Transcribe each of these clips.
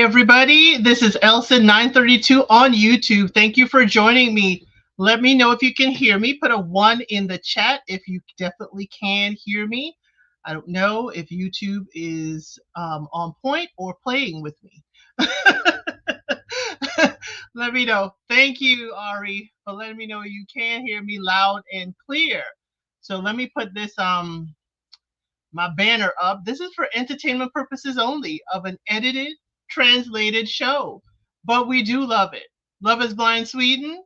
Hey everybody, this is Elson932 on YouTube. Thank you for joining me. Let me know if you can hear me. Put a 1 in the chat if you definitely can hear me. I don't know if YouTube is on point or playing with me. Let me know. Thank you, Ari, for letting me know you can hear me loud and clear. So let me put this my banner up. This is for entertainment purposes only of an edited, translated show, but we do love it. Love is Blind Sweden.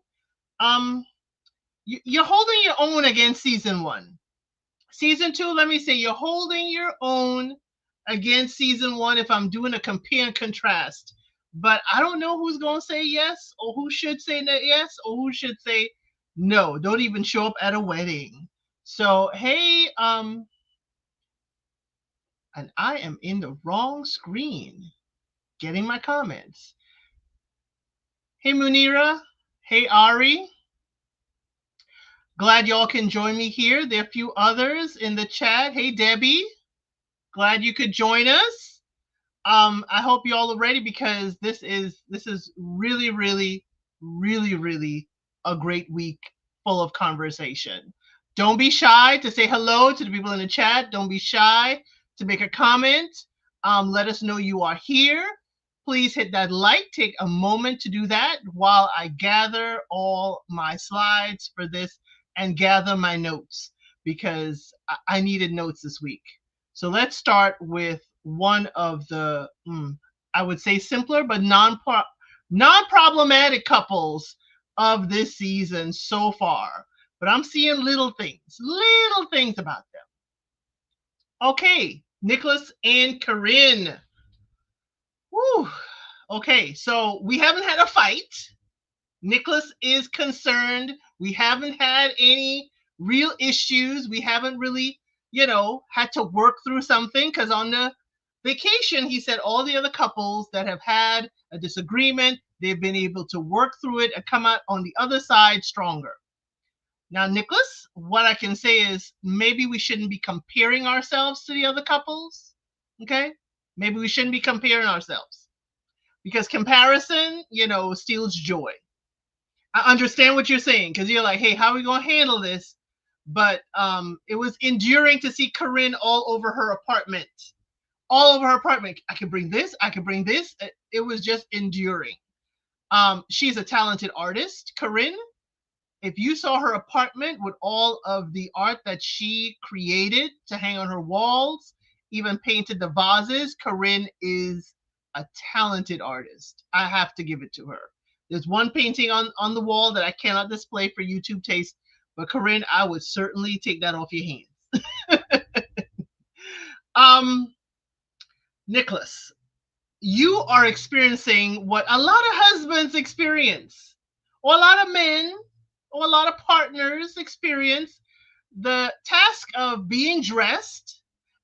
You're holding your own against season 1. Season 2, let me say, you're holding your own against season 1 if I'm doing a compare and contrast. But I don't know who's going to say yes or who should say yes or who should say no. Don't even show up at a wedding. So, hey, and I am in the wrong screen getting my comments. Hey, Munira. Hey, Ari. Glad y'all can join me here. There are a few others in the chat. Hey, Debbie. Glad you could join us. I hope you all are ready because this is really, really, really, really a great week full of conversation. Don't be shy to say hello to the people in the chat. Don't be shy to make a comment. Let us know you are here. Please hit that like. Take a moment to do that while I gather all my slides for this and gather my notes because I needed notes this week. So let's start with one of the, I would say simpler but non-problematic couples of this season so far. But I'm seeing little things about them. Okay, Nicholas and Corinne. Whew. Okay, so we haven't had a fight. Nicholas is concerned. We haven't had any real issues. We haven't really, had to work through something because on the vacation, he said all the other couples that have had a disagreement, they've been able to work through it and come out on the other side stronger. Now, Nicholas, what I can say is maybe we shouldn't be comparing ourselves to the other couples. Okay? Maybe we shouldn't be comparing ourselves because comparison, steals joy. I understand what you're saying because you're like, hey, how are we going to handle this? But it was enduring to see Corinne all over her apartment. All over her apartment. I could bring this. I could bring this. It was just enduring. She's a talented artist, Corinne. If you saw her apartment with all of the art that she created to hang on her walls, even painted the vases, Corinne is a talented artist. I have to give it to her. There's one painting on the wall that I cannot display for YouTube taste, but Corinne, I would certainly take that off your hands. Nicholas, you are experiencing what a lot of husbands experience, or a lot of men, or a lot of partners experience, the task of being dressed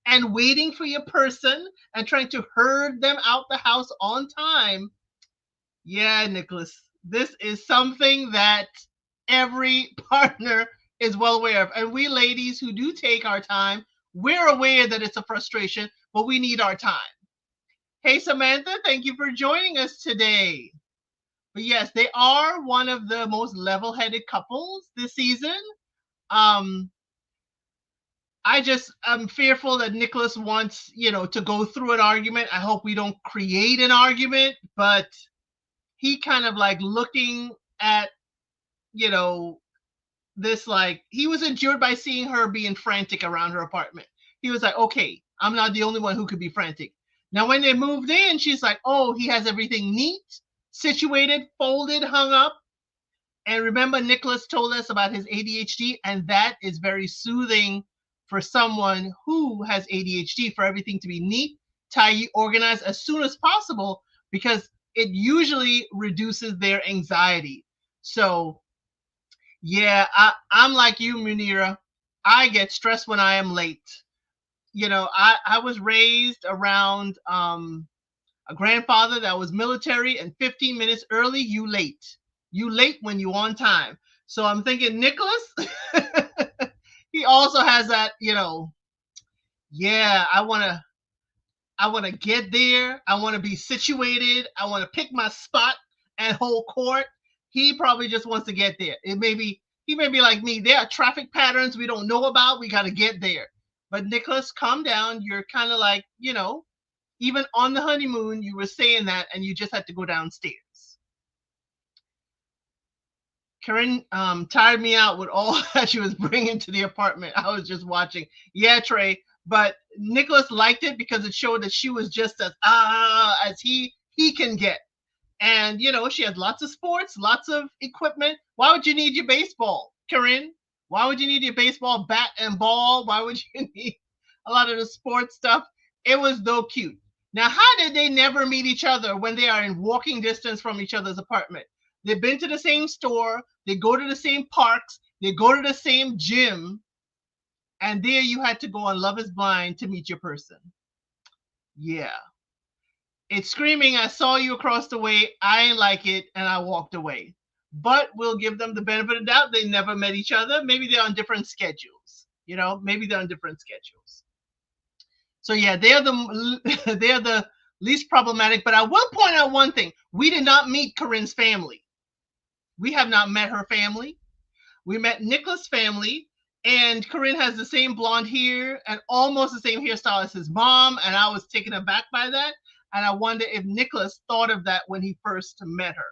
and waiting for your person and trying to herd them out the house on time. Yeah, Nicholas, this is something that every partner is well aware of. And we ladies who do take our time, we're aware that it's a frustration, but we need our time. Hey, Samantha, thank you for joining us today. But yes, they are one of the most level-headed couples this season. I'm fearful that Nicholas wants, to go through an argument. I hope we don't create an argument, but he kind of like looking at, this, like, he was endured by seeing her being frantic around her apartment. He was like, okay, I'm not the only one who could be frantic. Now, when they moved in, she's like, oh, he has everything neat, situated, folded, hung up. And remember, Nicholas told us about his ADHD, and that is very soothing for someone who has ADHD, for everything to be neat, tidy, organized as soon as possible, because it usually reduces their anxiety. So, yeah, I'm like you, Munira. I get stressed when I am late. I was raised around a grandfather that was military, and 15 minutes early, you late. You late when you on time. So I'm thinking Nicholas, he also has that, yeah, I want to I want to get there. I want to be situated. I want to pick my spot and hold court. He probably just wants to get there. He may be like me. There are traffic patterns we don't know about. We got to get there. But Nicholas, calm down. You're kind of like, even on the honeymoon, you were saying that, and you just had to go downstairs. Karen tired me out with all that she was bringing to the apartment. I was just watching. Yeah, Trey. But Nicholas liked it because it showed that she was just as he can get. And she had lots of sports, lots of equipment. Why would you need your baseball, Karen? Why would you need your baseball bat and ball? Why would you need a lot of the sports stuff? It was though cute. Now, how did they never meet each other when they are in walking distance from each other's apartment? They've been to the same store, they go to the same parks, they go to the same gym, and there you had to go on Love is Blind to meet your person. Yeah. It's screaming, I saw you across the way, I ain't like it, and I walked away. But we'll give them the benefit of the doubt. They never met each other. Maybe they're on different schedules. Maybe they're on different schedules. So yeah, they're the least problematic. But I will point out one thing. We did not meet Corinne's family. We have not met her family. We met Nicholas' family, and Corinne has the same blonde hair and almost the same hairstyle as his mom, and I was taken aback by that. And I wonder if Nicholas thought of that when he first met her.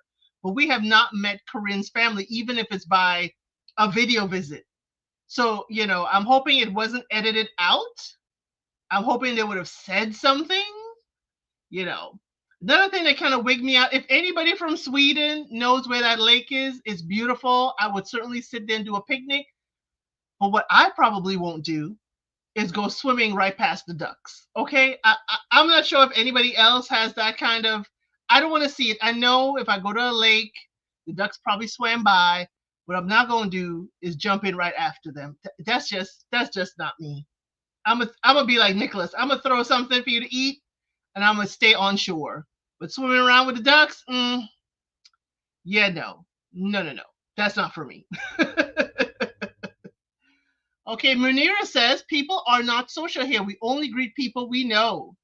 But we have not met Corinne's family, even if it's by a video visit. So, I'm hoping it wasn't edited out. I'm hoping they would have said something. Another thing that kind of wigged me out, if anybody from Sweden knows where that lake is, it's beautiful. I would certainly sit there and do a picnic. But what I probably won't do is go swimming right past the ducks. Okay? I'm not sure if anybody else has that kind of, I don't want to see it. I know if I go to a lake, the ducks probably swam by. What I'm not going to do is jump in right after them. That's just not me. I'm gonna be like Nicholas. I'm going to throw something for you to eat, and I'm going to stay on shore. But swimming around with the ducks, yeah, no. That's not for me. Okay, Munira says, people are not social here. We only greet people we know.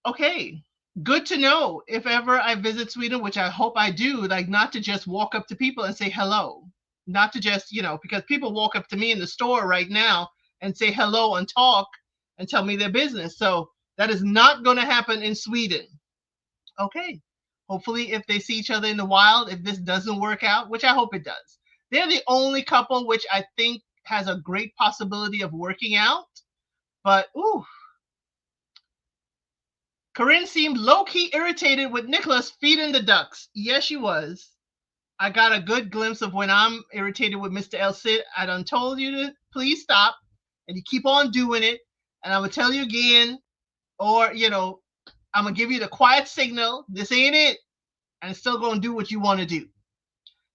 Okay, good to know. If ever I visit Sweden, which I hope I do, like not to just walk up to people and say hello. Not to just, because people walk up to me in the store right now and say hello and talk and tell me their business. So that is not going to happen in Sweden. Okay, hopefully if they see each other in the wild, if this doesn't work out, which I hope it does. They're the only couple which I think has a great possibility of working out. But, ooh. Corinne seemed low-key irritated with Nicholas feeding the ducks. Yes, she was. I got a good glimpse of when I'm irritated with Mr. El Cid. I done told you to please stop, and you keep on doing it. And I'm going to tell you again, or, I'm going to give you the quiet signal. This ain't it. And still going to do what you want to do.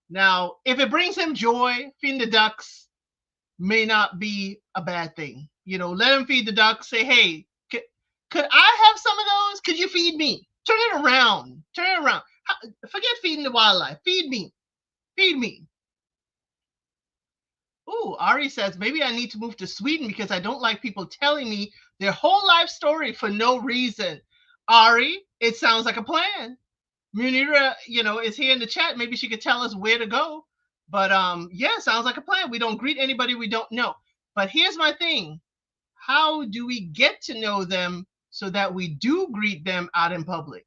Now, if it brings him joy, feeding the ducks may not be a bad thing. Let him feed the ducks. Say, hey, could I have some of those? Could you feed me? Turn it around. Forget feeding the wildlife. Feed me. Ooh, Ari says, maybe I need to move to Sweden because I don't like people telling me their whole life story for no reason. Ari, it sounds like a plan. Munira, is here in the chat. Maybe she could tell us where to go. But yeah, sounds like a plan. We don't greet anybody we don't know. But here's my thing. How do we get to know them so that we do greet them out in public?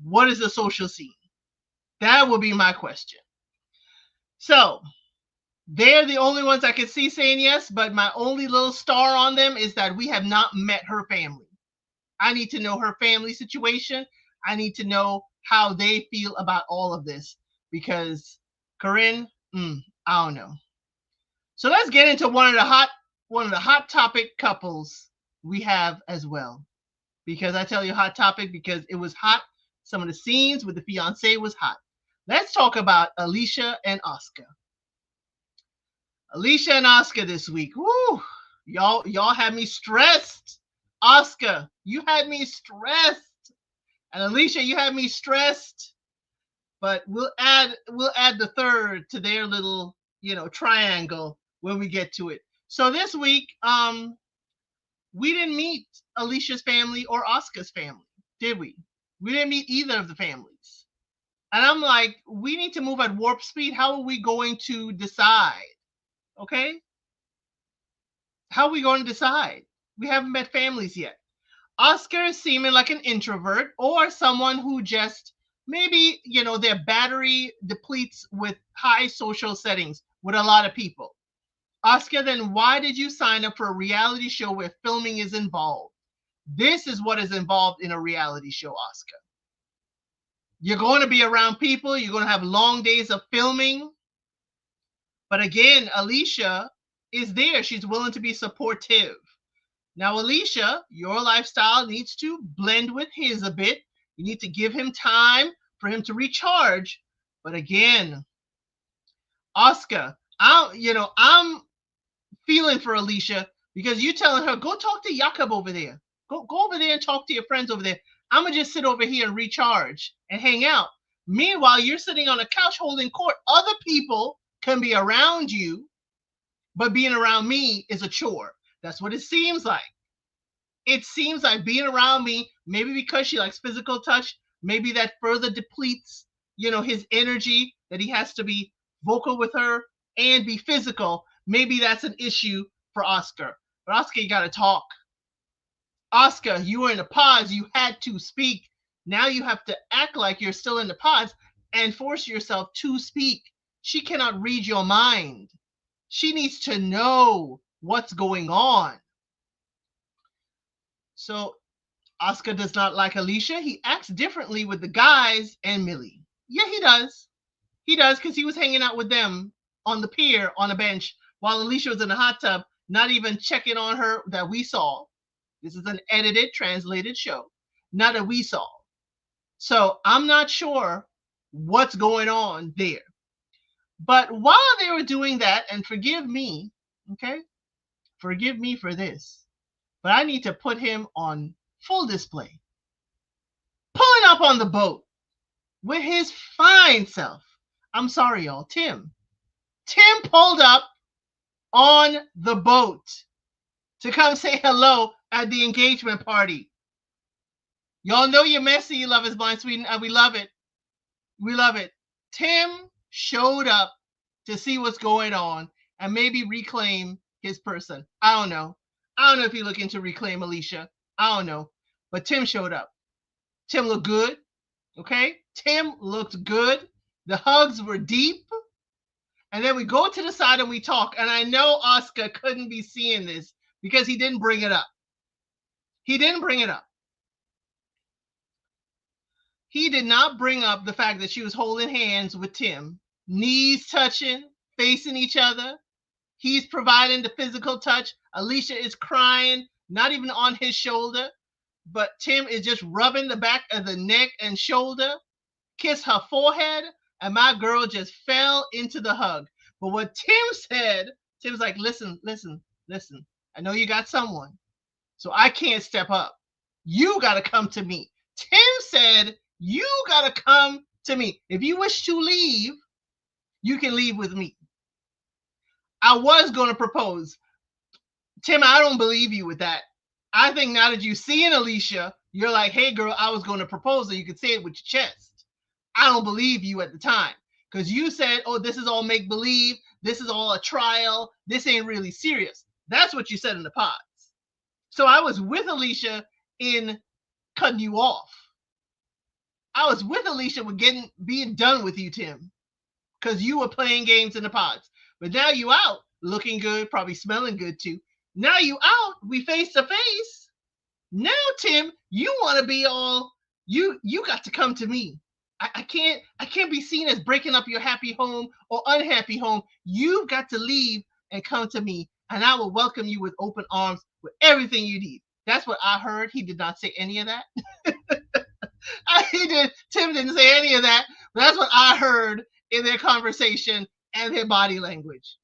What is the social scene? That will be my question. So they're the only ones I can see saying yes, but my only little star on them is that we have not met her family. I need to know her family situation. I need to know how they feel about all of this because Corinne, I don't know. So let's get into one of the hot topic couples we have as well. Because I tell you hot topic because it was hot. Some of the scenes with the fiance was hot. Let's talk about Alicia and Oscar. Alicia and Oscar this week. Woo! Y'all had me stressed. Oscar, you had me stressed. And Alicia, you had me stressed. But we'll add the third to their little, triangle when we get to it. So this week, We didn't meet Alicia's family or Oscar's family, did we? We didn't meet either of the families. And I'm like, we need to move at warp speed. How are we going to decide? Okay? How are we going to decide? We haven't met families yet. Oscar is seeming like an introvert or someone who just maybe, their battery depletes with high social settings with a lot of people. Oscar, then why did you sign up for a reality show where filming is involved? This is what is involved in a reality show, Oscar. You're going to be around people. You're going to have long days of filming. But again, Alicia is there. She's willing to be supportive. Now, Alicia, your lifestyle needs to blend with his a bit. You need to give him time for him to recharge. But again, Oscar, I'm feeling for Alicia because you telling her, go talk to Jakob over there. Go over there and talk to your friends over there. I'm going to just sit over here and recharge and hang out. Meanwhile, you're sitting on a couch holding court. Other people can be around you, but being around me is a chore. That's what it seems like. It seems like being around me, maybe because she likes physical touch, maybe that further depletes, his energy, that he has to be vocal with her and be physical. Maybe that's an issue for Oscar. But Oscar, you got to talk. Oscar, you were in the pods. You had to speak. Now you have to act like you're still in the pods and force yourself to speak. She cannot read your mind. She needs to know what's going on. So Oscar does not like Alicia. He acts differently with the guys and Millie. Yeah, he does. He does, because he was hanging out with them on the pier on a bench while Alicia was in the hot tub, not even checking on her that we saw. This is an edited, translated show, not that we saw. So I'm not sure what's going on there. But while they were doing that, and forgive me, okay? Forgive me for this, but I need to put him on full display. Pulling up on the boat with his fine self. I'm sorry, y'all. Tim pulled up on the boat to come say hello at the engagement party. Y'all know you're messy, you LoveisBlind Sweden, and we love it. We love it. Tim showed up to see what's going on and maybe reclaim his person. I don't know. I don't know if he's looking to reclaim Alicia. I don't know. But Tim showed up. Tim looked good. Okay? Tim looked good. The hugs were deep. And then we go to the side and we talk. And I know Oscar couldn't be seeing this because he didn't bring it up. He didn't bring it up. He did not bring up the fact that she was holding hands with Tim, knees touching, facing each other. He's providing the physical touch. Alicia is crying, not even on his shoulder, but Tim is just rubbing the back of the neck and shoulder, kiss her forehead, and my girl just fell into the hug. But what Tim said, Tim's like, listen. I know you got someone, so I can't step up. You got to come to me. Tim said, you got to come to me. If you wish to leave, you can leave with me. I was going to propose. Tim, I don't believe you with that. I think now that you've seen Alicia, you're like, hey, girl, I was going to propose, so you could say it with your chest. I don't believe you at the time because you said, oh, this is all make-believe. This is all a trial. This ain't really serious. That's what you said in the pods. So I was with Alicia in cutting you off. I was with Alicia with being done with you, Tim, because you were playing games in the pods. But now you out, looking good, probably smelling good too. Now you out, we face to face. Now, Tim, you want to be all, you got to come to me. I can't be seen as breaking up your happy home or unhappy home. You've got to leave and come to me, and I will welcome you with open arms with everything you need. That's what I heard. He did not say any of that. Tim didn't say any of that, but that's what I heard in their conversation and their body language.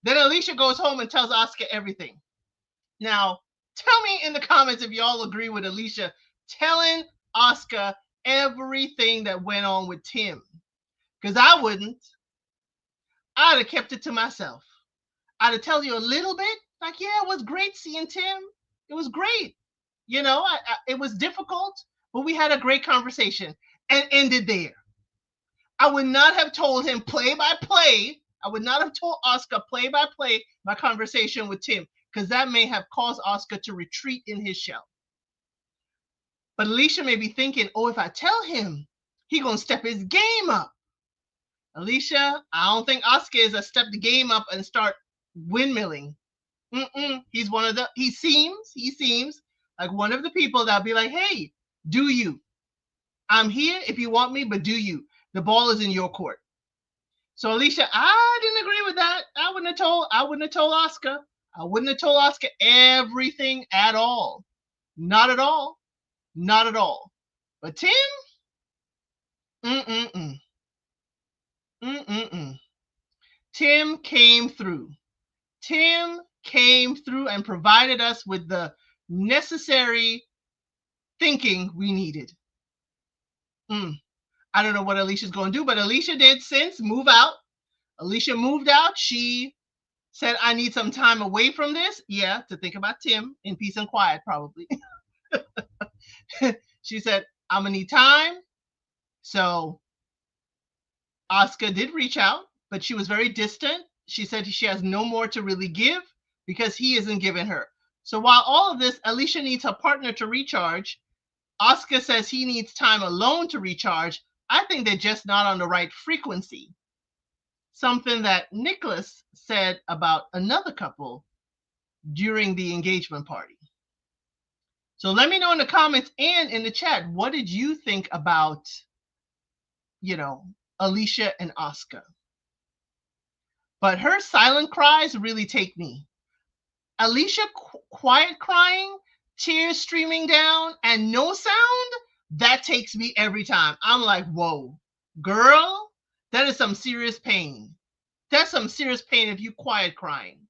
Then Alicia goes home and tells Oscar everything. Now, tell me in the comments if y'all agree with Alicia telling Oscar everything that went on with Tim. Because I wouldn't. I'd have kept it to myself. I'd have tell you a little bit, like, yeah, it was great seeing Tim. It was great. It was difficult, but we had a great conversation and ended there. I would not have told him play by play. I would not have told Oscar play by play my conversation with Tim, because that may have caused Oscar to retreat in his shell. But Alicia may be thinking, oh, if I tell him, he gonna step his game up. Alicia, I don't think Oscar is a step the game up and start windmilling. He's one of the. He seems like one of the people that'll be like, hey, do you? I'm here if you want me, but do you? The ball is in your court. So Alicia, I didn't agree with that. I wouldn't have told Oscar. I wouldn't have told Oscar everything at all. Not at all. Not at all. But Tim, mm-mm-mm. Mm-mm-mm. Tim came through. Tim came through and provided us with the necessary thinking we needed. I don't know what Alicia's going to do, but Alicia did since move out. Alicia moved out. She said, I need some time away from this. Yeah, to think about Tim in peace and quiet, probably. She said, I'm going to need time. So Oscar did reach out, but she was very distant. She said she has no more to really give because he isn't giving her. So while all of this, Alicia needs her partner to recharge. Oscar says he needs time alone to recharge. I think they're just not on the right frequency. Something that Nicholas said about another couple during the engagement party. So let me know in the comments and in the chat, what did you think about, Alicia and Oscar? But her silent cries really take me. Alicia quiet crying, tears streaming down, and no sound, that takes me every time. I'm like, whoa, girl, that is some serious pain. That's some serious pain if you quiet crying.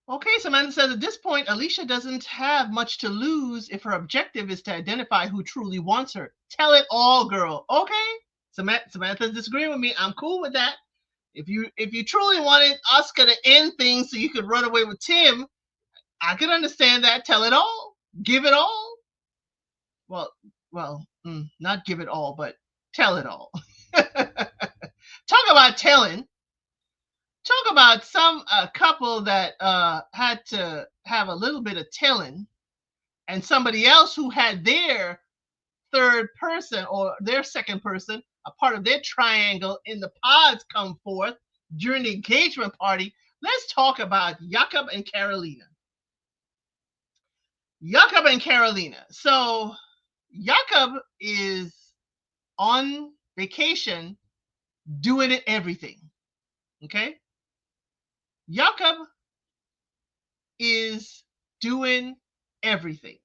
Okay, Samantha says at this point, Alicia doesn't have much to lose if her objective is to identify who truly wants her. Tell it all, girl. Okay, Samantha's disagreeing with me. I'm cool with that. If you truly wanted Oscar to end things so you could run away with Tim, I could understand that. Tell it all. Give it all. Well, not give it all, but tell it all. Talk about telling. Talk about some couple that had to have a little bit of telling, and somebody else who had their third person or their second person, a part of their triangle in the pods, come forth during the engagement party. Let's talk about Jakob and Carolina. Jakob and Carolina. So Jakob is on vacation doing it everything. Okay? Jakob is doing everything.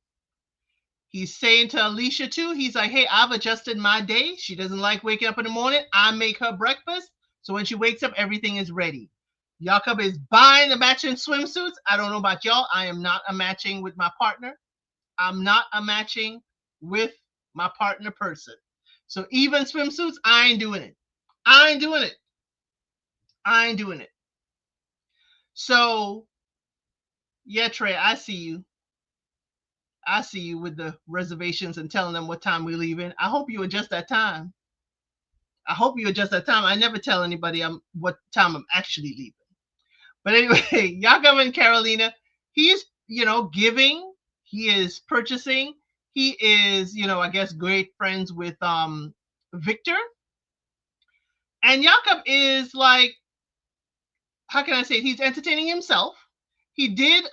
He's saying to Alicia too, he's like, hey, I've adjusted my day. She doesn't like waking up in the morning. I make her breakfast. So when she wakes up, everything is ready. Jakob is buying the matching swimsuits. I don't know about y'all. I am not a matching with my partner. I'm not a matching with my partner person. So even swimsuits, I ain't doing it. I ain't doing it. I ain't doing it. So, yeah, Trey, I see you. I see you with the reservations and telling them what time we're leaving. I hope you adjust that time. I hope you adjust that time. I never tell anybody what time I'm actually leaving. But anyway, Jakob and Carolina, he's, giving. He is purchasing. He is, I guess, great friends with Victor. And Jakob is like, how can I say it? He's entertaining himself. He did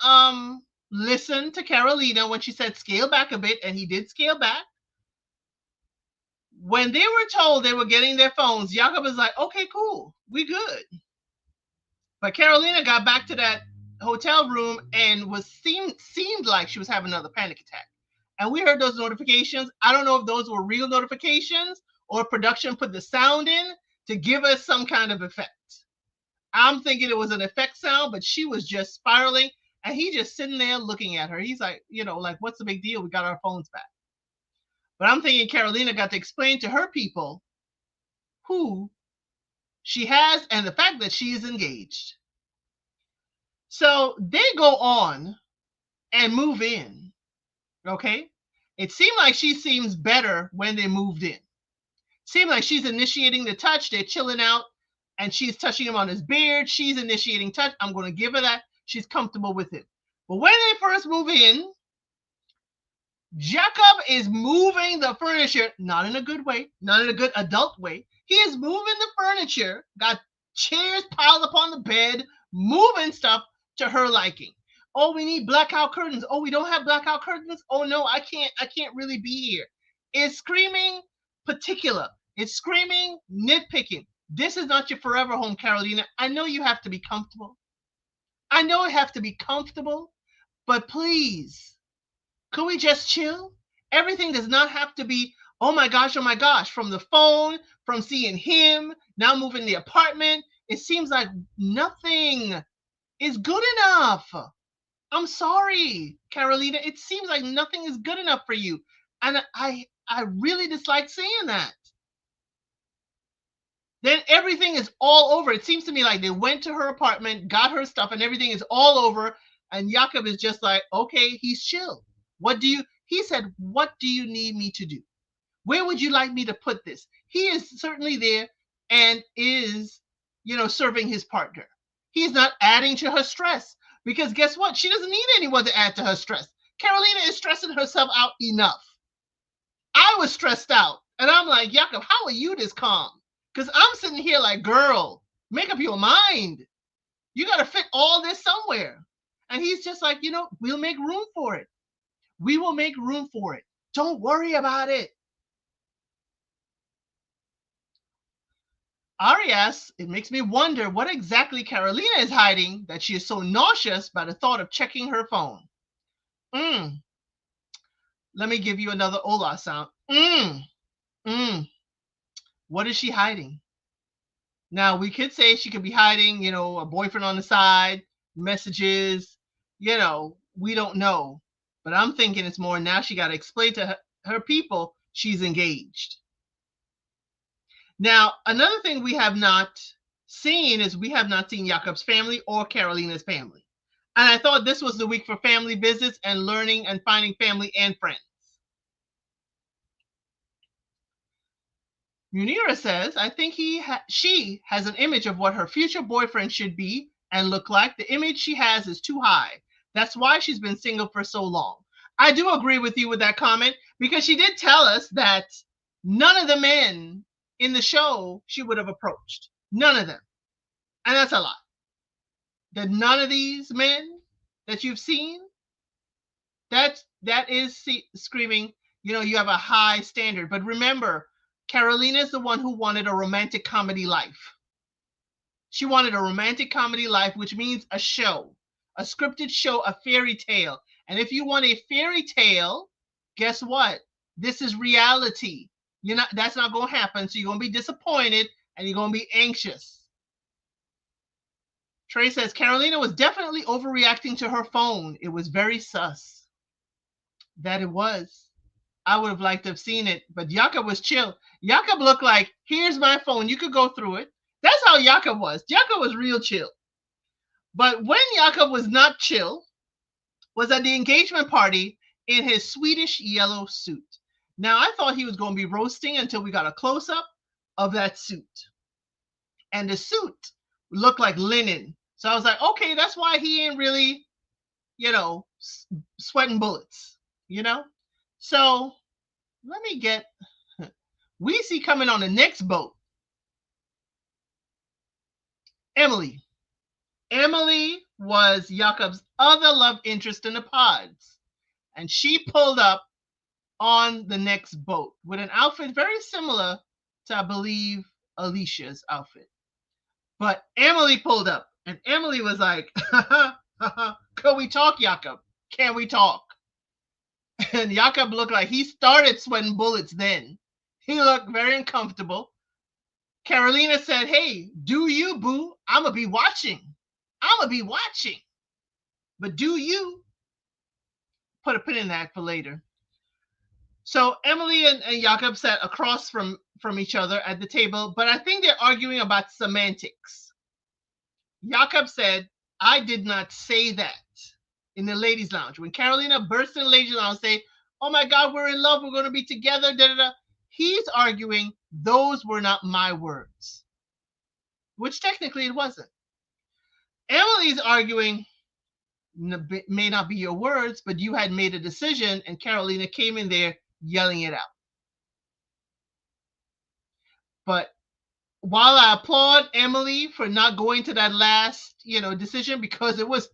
listen to Carolina when she said scale back a bit, and he did scale back. When they were told they were getting their phones, Jakob was like, okay, cool, we good. But Carolina got back to that hotel room and seemed like she was having another panic attack. And we heard those notifications. I don't know if those were real notifications or production put the sound in to give us some kind of effect. I'm thinking it was an effect sound, but she was just spiraling, and he just sitting there looking at her. He's like, like, what's the big deal? We got our phones back. But I'm thinking Carolina got to explain to her people who she has and the fact that she is engaged. So they go on and move in. Okay. It seemed like she seems better when they moved in. Seemed like she's initiating the touch. They're chilling out and she's touching him on his beard. She's initiating touch. I'm going to give her that. She's comfortable with it. But when they first move in, Jacob is moving the furniture, not in a good way, not in a good adult way. He is moving the furniture, got chairs piled up on the bed, moving stuff to her liking. Oh, we need blackout curtains. Oh, we don't have blackout curtains. Oh no, I can't really be here. It's screaming particular. It's screaming nitpicking. This is not your forever home, Carolina. I know you have to be comfortable. I know you have to be comfortable, but please, could we just chill? Everything does not have to be, oh my gosh, from the phone, from seeing him, now moving the apartment. It seems like nothing is good enough. I'm sorry, Carolina. It seems like nothing is good enough for you. And I really dislike saying that. Then everything is all over. It seems to me like they went to her apartment, got her stuff, and everything is all over. And Jakob is just like, okay, he's chill. He said, what do you need me to do? Where would you like me to put this? He is certainly there and is, serving his partner. He's not adding to her stress because guess what? She doesn't need anyone to add to her stress. Carolina is stressing herself out enough. I was stressed out and I'm like, Jakob, how are you this calm? Because I'm sitting here like, girl, make up your mind. You got to fit all this somewhere. And he's just like, we'll make room for it. We will make room for it. Don't worry about it. Ari asks, it makes me wonder what exactly Carolina is hiding that she is so nauseous by the thought of checking her phone. Let me give you another Ola sound. What is she hiding? Now, we could say she could be hiding, a boyfriend on the side, messages, we don't know. But I'm thinking it's more now she got to explain to her people she's engaged. Now, another thing we have not seen is we have not seen Jakob's family or Carolina's family. And I thought this was the week for family visits and learning and finding family and friends. Munira says, I think she has an image of what her future boyfriend should be and look like. The image she has is too high. That's why she's been single for so long. I do agree with you with that comment because she did tell us that none of the men in the show she would have approached. None of them. And that's a lot. That none of these men that you've seen, that is screaming, you have a high standard. But remember, Carolina is the one who wanted a romantic comedy life. She wanted a romantic comedy life, which means a show, a scripted show, a fairy tale. And if you want a fairy tale, guess what? This is reality. That's not going to happen. So you're going to be disappointed and you're going to be anxious. Trey says, Carolina was definitely overreacting to her phone. It was very sus. That it was. I would have liked to have seen it, but Jakob was chill. Jakob looked like, here's my phone. You could go through it. That's how Jakob was. Jakob was real chill. But when Jakob was not chill, was at the engagement party in his Swedish yellow suit. Now, I thought he was going to be roasting until we got a close-up of that suit. And the suit looked like linen. So I was like, okay, that's why he ain't really, sweating bullets, So let me get, we see coming on the next boat, Emily. Emily was Jakob's other love interest in the pods. And she pulled up on the next boat with an outfit very similar to, I believe, Alicia's outfit. But Emily pulled up and Emily was like, could we talk, Jakob? Can we talk? And Jakob looked like he started sweating bullets then. He looked very uncomfortable. Carolina said, hey, do you, boo? I'm going to be watching. But do you? Put a pin in that for later. So Emily and Jakob sat across from each other at the table, but I think they're arguing about semantics. Jakob said, I did not say that in the ladies' lounge. When Carolina burst in the ladies' lounge and say, "Oh my God, we're in love. We're going to be together." Da, da, da. He's arguing those were not my words, which technically it wasn't. Emily's arguing may not be your words, but you had made a decision, and Carolina came in there yelling it out. But while I applaud Emily for not going to that last, decision, because it was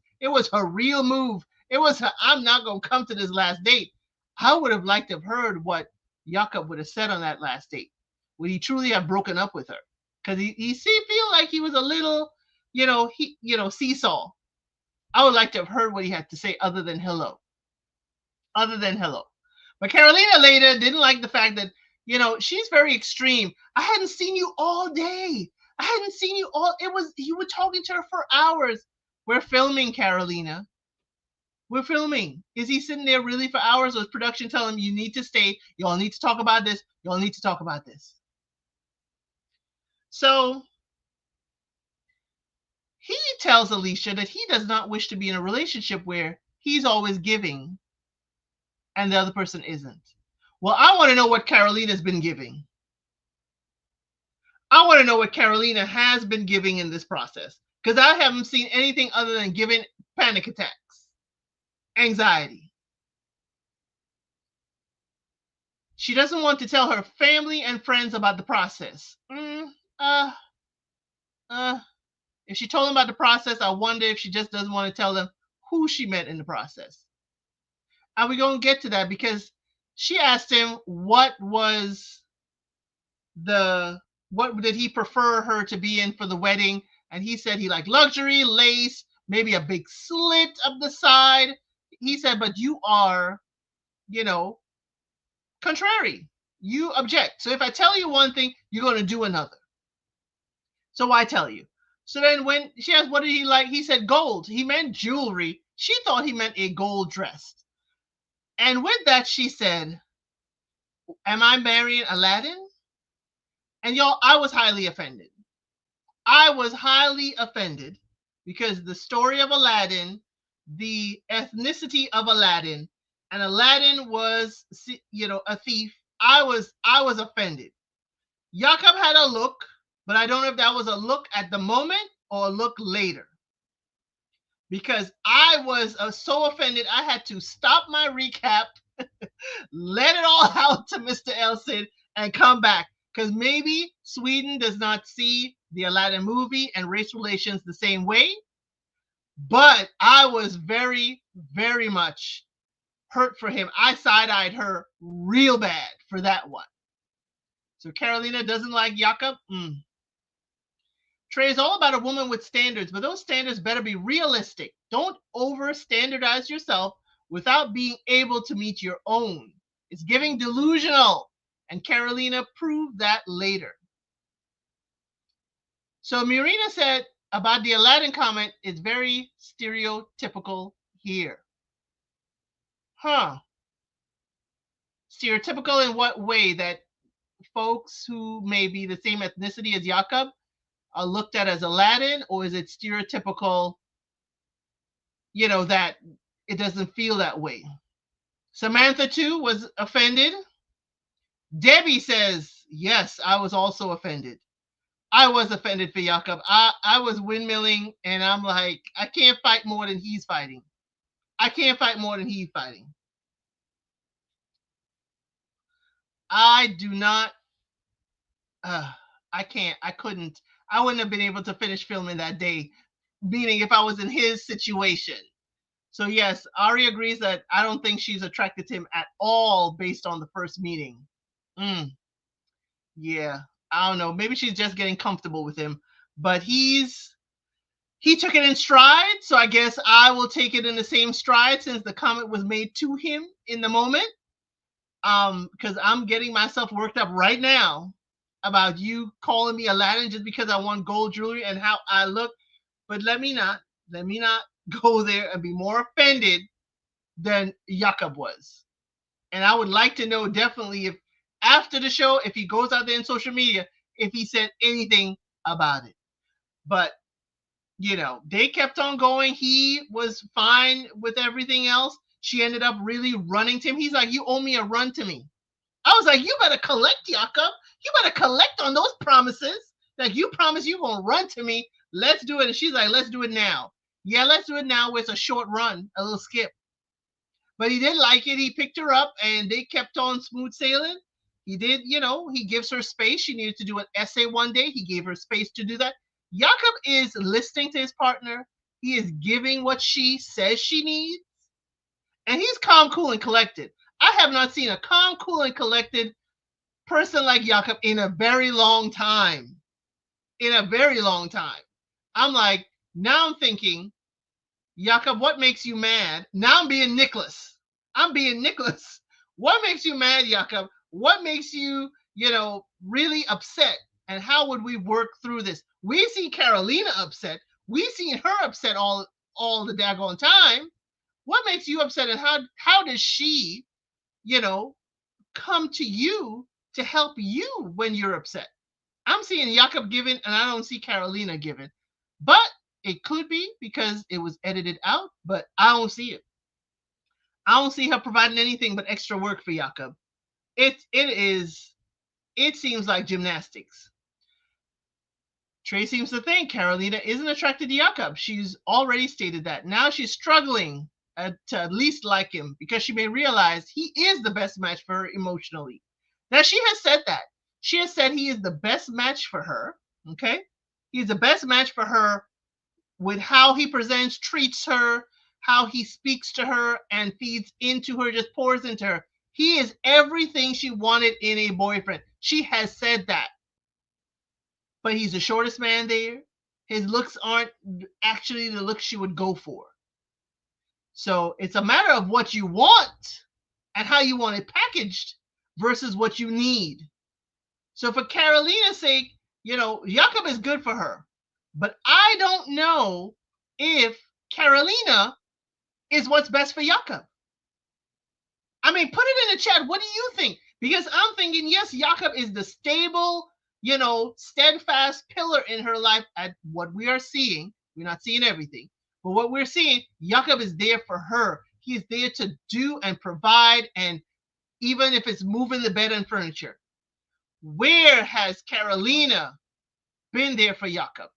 her real move. It was her, I'm not gonna come to this last date. I would have liked to have heard what Jakob would have said on that last date. Would he truly have broken up with her? Because he feel like he was a little, seesaw. I would like to have heard what he had to say other than hello. Other than hello. But Carolina later didn't like the fact that, she's very extreme. I hadn't seen you all day. I hadn't seen you all. You were talking to her for hours. We're filming, Carolina. We're filming. Is he sitting there really for hours? Or is production telling him, you need to stay? Y'all need to talk about this. Y'all need to talk about this. So he tells Alicia that he does not wish to be in a relationship where he's always giving and the other person isn't. Well, I want to know what Carolina's been giving. I want to know what Carolina has been giving in this process, because I haven't seen anything other than giving panic attacks, anxiety. She doesn't want to tell her family and friends about the process. If she told them about the process, I wonder if she just doesn't want to tell them who she met in the process. And we're going to get to that, because she asked him what did he prefer her to be in for the wedding, and he said he liked luxury, lace, maybe a big slit up the side. He said, but you are, contrary. You object. So if I tell you one thing, you're going to do another. So why tell you? So then when she asked what did he like, he said gold. He meant jewelry. She thought he meant a gold dress. And with that, she said, am I marrying Aladdin? And y'all, I was highly offended. I was highly offended because the story of Aladdin, the ethnicity of Aladdin, and Aladdin was, a thief. I was offended. Jakob had a look, but I don't know if that was a look at the moment or a look later. Because I was so offended, I had to stop my recap, let it all out to Mr. Elson, and come back. Because maybe Sweden does not see the Aladdin movie and race relations the same way. But I was very, very much hurt for him. I side-eyed her real bad for that one. So Carolina doesn't like Jakob. Trey is all about a woman with standards, but those standards better be realistic. Don't over-standardize yourself without being able to meet your own. It's giving delusional. And Carolina proved that later. So Mirina said about the Aladdin comment, it's very stereotypical here. Stereotypical in what way? That folks who may be the same ethnicity as Jakob are looked at as Aladdin? Or is it stereotypical, that it doesn't feel that way? Samantha too was offended. Debbie says, yes, I was also offended. I was offended for Jakob. I was windmilling, and I'm like, I can't fight more than he's fighting. I can't fight more than he's fighting. I do not, I can't, I couldn't, I wouldn't have been able to finish filming that day, meaning if I was in his situation. So yes, Ari agrees that I don't think she's attracted to him at all based on the first meeting. Yeah, I don't know. Maybe she's just getting comfortable with him, but he took it in stride. So I guess I will take it in the same stride since the comment was made to him in the moment. Because I'm getting myself worked up right now about you calling me Aladdin just because I want gold jewelry and how I look. But let me not go there and be more offended than Jakob was. And I would like to know definitely if after the show, if he goes out there in social media, if he said anything about it. But They kept on going. He was fine with everything else. She ended up really running to him. He's like, you owe me a run to me. I was like, you better collect, Jakob. You better collect on those promises. Like, you promise you gonna run to me. Let's do it. And she's like, let's do it now. Yeah, let's do it now. It's a short run, a little skip. But he did like it. He picked her up and they kept on smooth sailing. He did, he gives her space. She needed to do an essay one day. He gave her space to do that. Jakob is listening to his partner. He is giving what she says she needs. And he's calm, cool, and collected. I have not seen a calm, cool, and collected person like Jakob in a very long time. In a very long time. I'm like, now I'm thinking, Jakob, what makes you mad? Now I'm being Nicholas. What makes you mad, Jakob? What makes you, really upset? And how would we work through this? We've seen Carolina upset. We've seen her upset all the daggone time. What makes you upset? And how does she, come to you to help you when you're upset? I'm seeing Jakob giving, and I don't see Carolina giving. But it could be because it was edited out, but I don't see it. I don't see her providing anything but extra work for Jakob. It seems like gymnastics. Trey seems to think Carolina isn't attracted to Jakob. She's already stated that. Now she's struggling to at least like him because she may realize he is the best match for her emotionally. Now she has said that. She has said he is the best match for her. Okay? He's the best match for her with how he presents, treats her, how he speaks to her and feeds into her, just pours into her. He is everything she wanted in a boyfriend. She has said that. But he's the shortest man there. His looks aren't actually the looks she would go for. So it's a matter of what you want and how you want it packaged versus what you need. So for Carolina's sake, Jakob is good for her. But I don't know if Carolina is what's best for Jakob. I mean, put it in the chat. What do you think? Because I'm thinking, yes, Jakob is the stable, steadfast pillar in her life at what we are seeing. We're not seeing everything. But what we're seeing, Jakob is there for her. He's there to do and provide, and even if it's moving the bed and furniture. Where has Carolina been there for Jakob?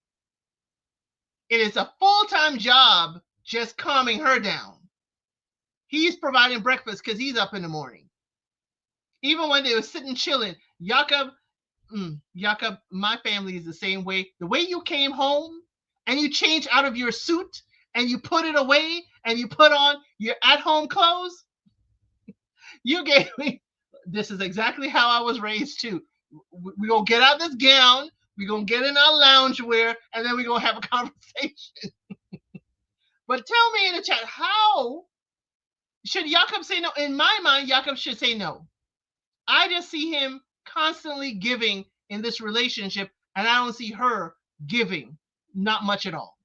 It is a full-time job just calming her down. He's providing breakfast because he's up in the morning. Even when they were sitting chilling, Jakob, my family is the same way. The way you came home and you changed out of your suit and you put it away and you put on your at-home clothes, you gave me, this is exactly how I was raised too. We're going to get out this gown, we're going to get in our loungewear, and then we're going to have a conversation. But tell me in the chat, how should Jakob say no? In my mind, Jakob should say no. I just see him constantly giving in this relationship, and I don't see her giving not much at all.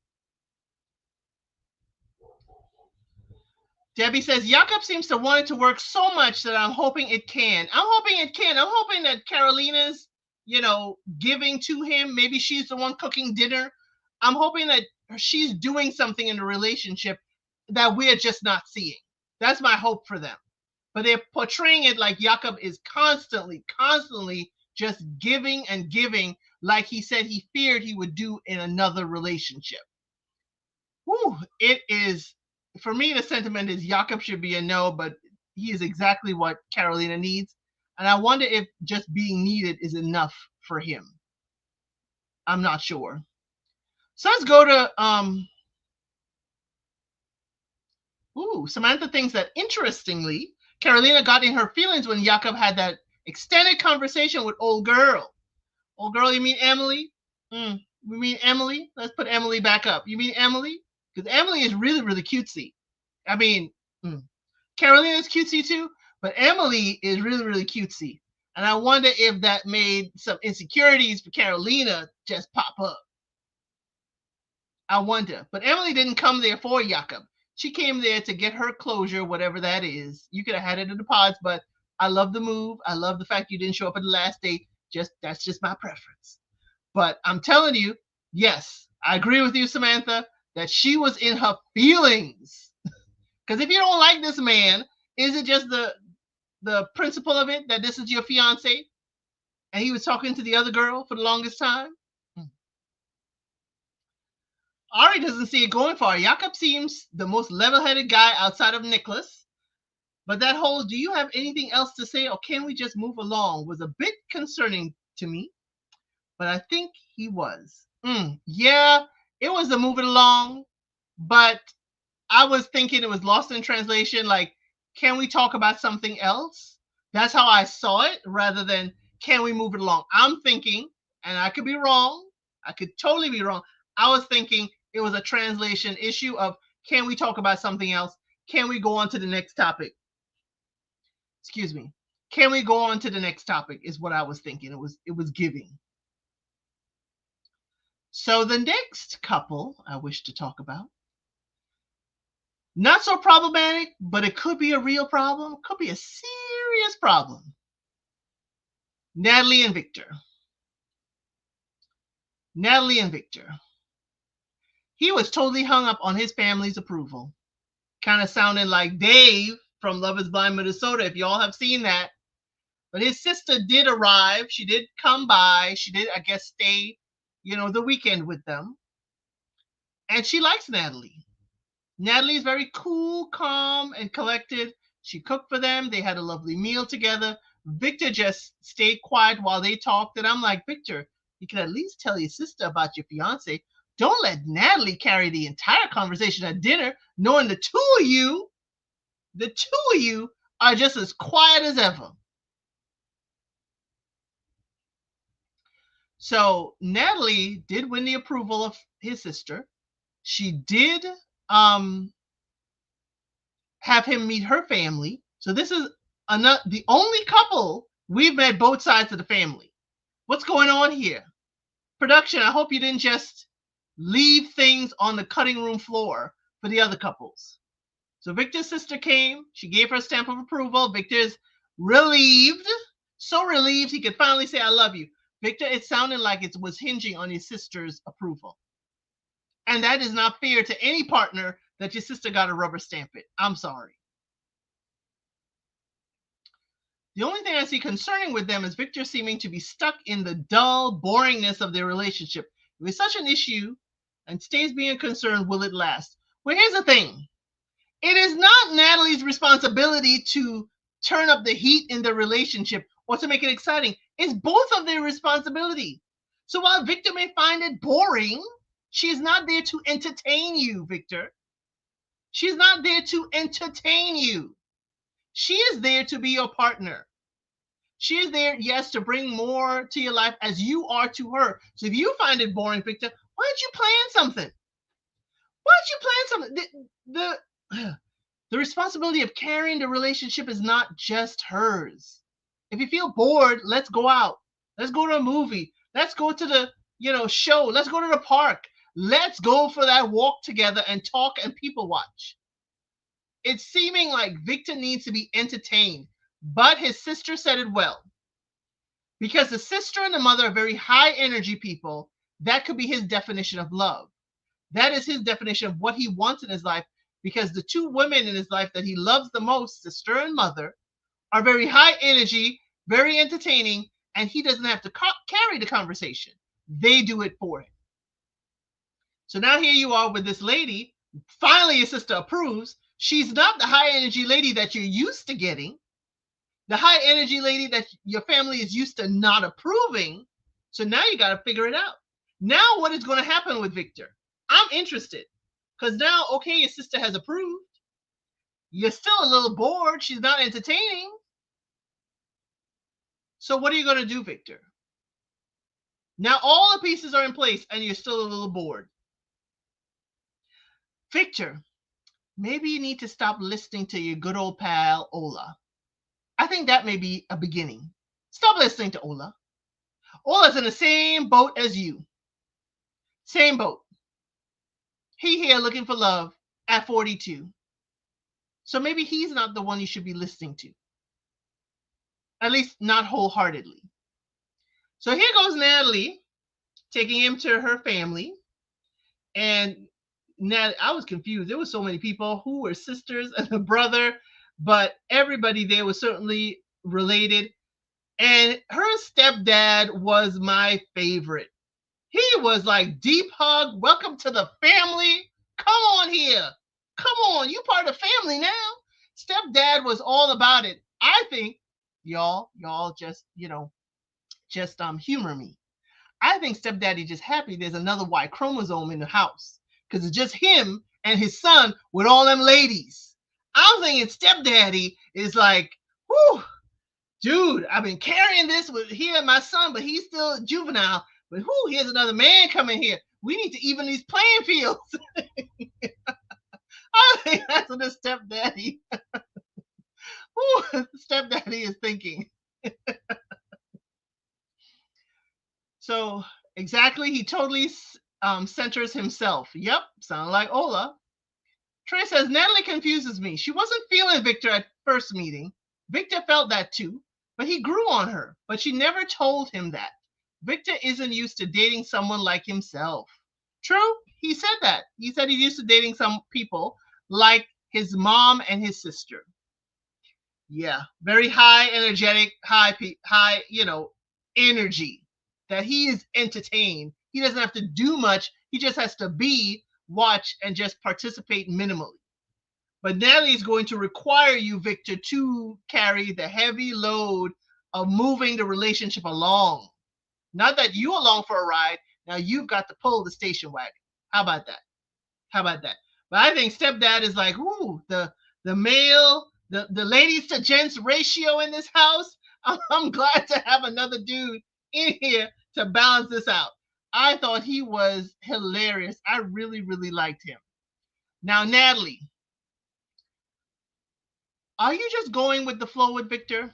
Debbie says, Jakob seems to want it to work so much that I'm hoping it can. I'm hoping that Carolina's, giving to him. Maybe she's the one cooking dinner. I'm hoping that she's doing something in the relationship that we're just not seeing. That's my hope for them. But they're portraying it like Jakob is constantly just giving and giving, like he said he feared he would do in another relationship. Whew, it is, for me, the sentiment is Jakob should be a no, but he is exactly what Carolina needs. And I wonder if just being needed is enough for him. I'm not sure. So let's go to Samantha thinks that, interestingly, Carolina got in her feelings when Jakob had that extended conversation with old girl. Old girl, you mean Emily? We mean Emily? Let's put Emily back up. You mean Emily? Because Emily is really, really cutesy. I mean, Carolina is cutesy too, but Emily is really, really cutesy. And I wonder if that made some insecurities for Carolina just pop up. I wonder. But Emily didn't come there for Jakob. She came there to get her closure, whatever that is. You could have had it in the pods, but I love the move. I love the fact you didn't show up at the last date. That's just my preference. But I'm telling you, yes, I agree with you, Samantha, that she was in her feelings. Because if you don't like this man, is it just the principle of it that this is your fiance and he was talking to the other girl for the longest time? Ari doesn't see it going far. Jakob seems the most level-headed guy outside of Nicholas. But that whole "do you have anything else to say or can we just move along" was a bit concerning to me. But I think he was. Yeah, it was a moving along, but I was thinking it was lost in translation. Like, can we talk about something else? That's how I saw it, rather than can we move it along. I'm thinking, and I could be wrong. I could totally be wrong. I was thinking it was a translation issue of can we talk about something else? Can we go on to the next topic? Excuse me. Can we go on to the next topic? Is what I was thinking. It was giving. So the next couple I wish to talk about, not so problematic, but it could be a real problem, could be a serious problem. Natalie and Victor. Natalie and Victor. He was totally hung up on his family's approval. Kind of sounding like Dave from Love is Blind, Minnesota, if y'all have seen that. But his sister did arrive. She did come by. She did, I guess, stay, the weekend with them. And she likes Natalie. Natalie is very cool, calm, and collected. She cooked for them. They had a lovely meal together. Victor just stayed quiet while they talked. And I'm like, Victor, you can at least tell your sister about your fiance. Don't let Natalie carry the entire conversation at dinner, knowing the two of you are just as quiet as ever. So Natalie did win the approval of his sister. She did have him meet her family. So this is the only couple we've met both sides of the family. What's going on here? Production, I hope you didn't just leave things on the cutting room floor for the other couples. So Victor's sister came. She gave her stamp of approval. Victor's relieved. So relieved he could finally say, I love you. Victor, it sounded like it was hinging on your sister's approval. And that is not fair to any partner that your sister got to rubber stamp it. I'm sorry. The only thing I see concerning with them is Victor seeming to be stuck in the dull boringness of their relationship. If it's such an issue and stays being concerned, will it last? Well, here's the thing. It is not Natalie's responsibility to turn up the heat in the relationship or to make it exciting. It's both of their responsibility. So while Victor may find it boring, she is not there to entertain you, Victor. She's not there to entertain you. She is there to be your partner. She is there, yes, to bring more to your life as you are to her. So if you find it boring, Victor, why don't you plan something? Why don't you plan something? The responsibility of carrying the relationship is not just hers. If you feel bored, let's go out. Let's go to a movie. Let's go to the, show. Let's go to the park. Let's go for that walk together and talk and people watch. It's seeming like Victor needs to be entertained, but his sister said it well. Because the sister and the mother are very high energy people, that could be his definition of love. That is his definition of what he wants in his life, because the two women in his life that he loves the most, sister and mother, are very high energy, very entertaining, and he doesn't have to carry the conversation. They do it for him. So now here you are with this lady. Finally, your sister approves. She's not the high energy lady that you're used to getting. The high energy lady that your family is used to not approving. So now you got to figure it out. Now what is going to happen with Victor? I'm interested. Because now, okay, your sister has approved. You're still a little bored. She's not entertaining. So what are you going to do, Victor? Now all the pieces are in place and you're still a little bored. Victor, maybe you need to stop listening to your good old pal, Ola. I think that may be a beginning. Stop listening to Ola. Ola's in the same boat as you. Same boat. He here looking for love at 42. So maybe he's not the one you should be listening to. At least not wholeheartedly. So here goes Natalie, taking him to her family. And now I was confused. There were so many people who were sisters and a brother, but everybody there was certainly related. And her stepdad was my favorite. He was like deep hug, welcome to the family. Come on here. Come on, you part of the family now. Stepdad was all about it. I think y'all just, just humor me. I think stepdaddy just happy there's another Y chromosome in the house because it's just him and his son with all them ladies. I'm thinking stepdaddy is like, whew, dude, I've been carrying this with here my son, but he's still juvenile. But whoo, here's another man coming here. We need to even these playing fields. I think that's what the stepdaddy, stepdaddy is thinking. So exactly, he totally centers himself. Yep, sound like Ola. Trey says Natalie confuses me. She wasn't feeling Victor at first meeting. Victor felt that too, but he grew on her. But she never told him that. Victor isn't used to dating someone like himself. True, he said that. He said he's used to dating some people like his mom and his sister. Yeah, very high energetic, high, energy. That he is entertained. He doesn't have to do much. He just has to be, watch, and just participate minimally. But Natalie is going to require you, Victor, to carry the heavy load of moving the relationship along. Not that you along for a ride. Now you've got to pull the station wagon. How about that? How about that? But I think stepdad is like, ooh, the male, the ladies to gents ratio in this house. I'm glad to have another dude in here to balance this out. I thought he was hilarious. I really, really liked him. Now, Natalie, are you just going with the flow with Victor?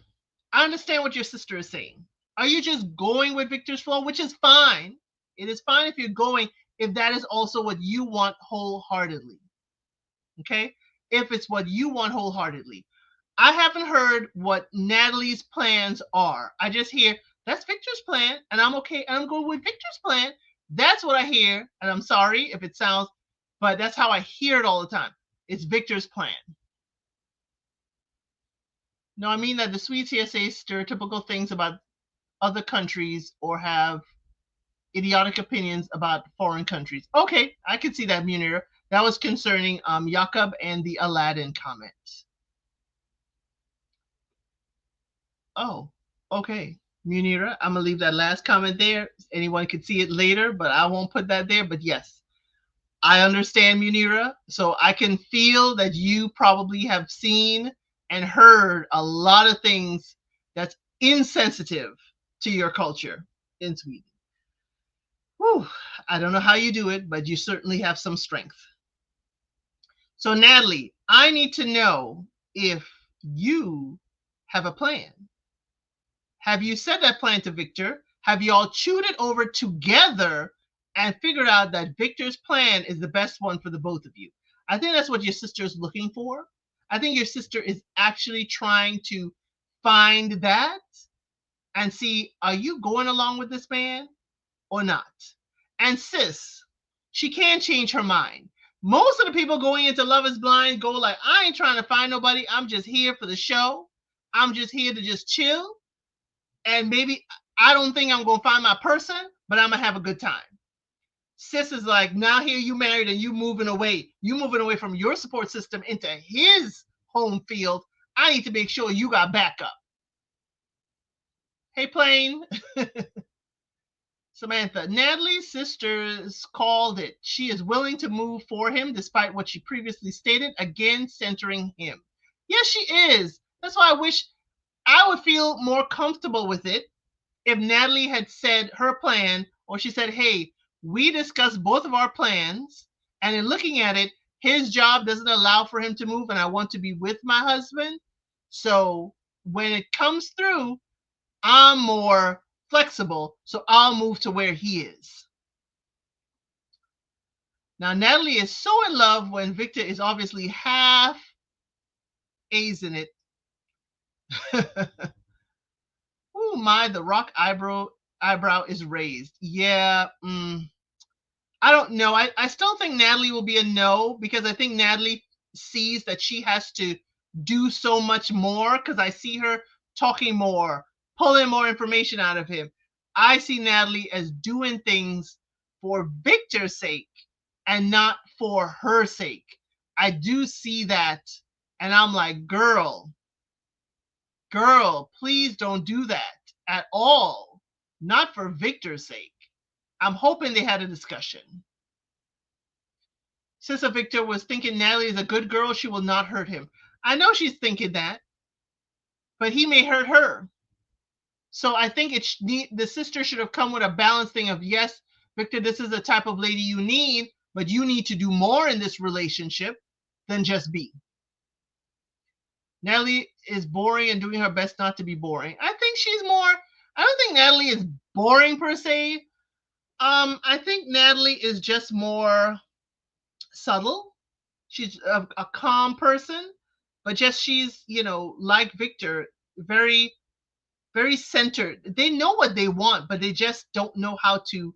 I understand what your sister is saying. Are you just going with Victor's flow, which is fine? It is fine if you're going, if that is also what you want wholeheartedly. Okay? If it's what you want wholeheartedly. I haven't heard what Natalie's plans are. I just hear that's Victor's plan, and I'm okay, and I'm going with Victor's plan. That's what I hear, and I'm sorry if it sounds, but that's how I hear it all the time. It's Victor's plan. No, I mean that the Swedes here say stereotypical things about other countries or have idiotic opinions about foreign countries. Okay, I can see that, Munir. That was concerning Jakob and the Aladdin comment. Oh, okay. Munira, I'm gonna leave that last comment there. Anyone could see it later, but I won't put that there. But yes, I understand, Munira. So I can feel that you probably have seen and heard a lot of things that's insensitive to your culture in Sweden. Whew, I don't know how you do it, but you certainly have some strength. So, Natalie, I need to know if you have a plan. Have you said that plan to Victor? Have you all chewed it over together and figured out that Victor's plan is the best one for the both of you? I think that's what your sister is looking for. I think your sister is actually trying to find that and see, are you going along with this man or not? And sis, she can change her mind. Most of the people going into Love is Blind go like, I ain't trying to find nobody. I'm just here for the show. I'm just here to just chill. And maybe I don't think I'm going to find my person, but I'm going to have a good time. Sis is like, now here you married and you moving away. You moving away from your support system into his home field. I need to make sure you got backup. Hey, Plain. Samantha, Natalie's sisters called it. She is willing to move for him despite what she previously stated, again centering him. Yes, she is. That's why I wish I would feel more comfortable with it if Natalie had said her plan, or she said, hey, we discussed both of our plans, and in looking at it, his job doesn't allow for him to move, and I want to be with my husband. So when it comes through, I'm more flexible, so I'll move to where he is. Now, Natalie is so in love when Victor is obviously half A's in it. Oh my, the rock eyebrow is raised. Yeah, I don't know. I still think Natalie will be a no because I think Natalie sees that she has to do so much more because I see her talking more, pulling more information out of him. I see Natalie as doing things for Victor's sake and not for her sake. I do see that. And I'm like, girl, please don't do that at all. Not for Victor's sake. I'm hoping they had a discussion. Sister Victor was thinking Natalie is a good girl. She will not hurt him. I know she's thinking that, but he may hurt her. So I think the sister should have come with a balanced thing of, yes, Victor, this is the type of lady you need, but you need to do more in this relationship than just be. Natalie is boring and doing her best not to be boring. I think she's more. I don't think Natalie is boring per se. I think Natalie is just more subtle. She's a calm person, but just she's, like Victor, very, very centered. They know what they want, but they just don't know how to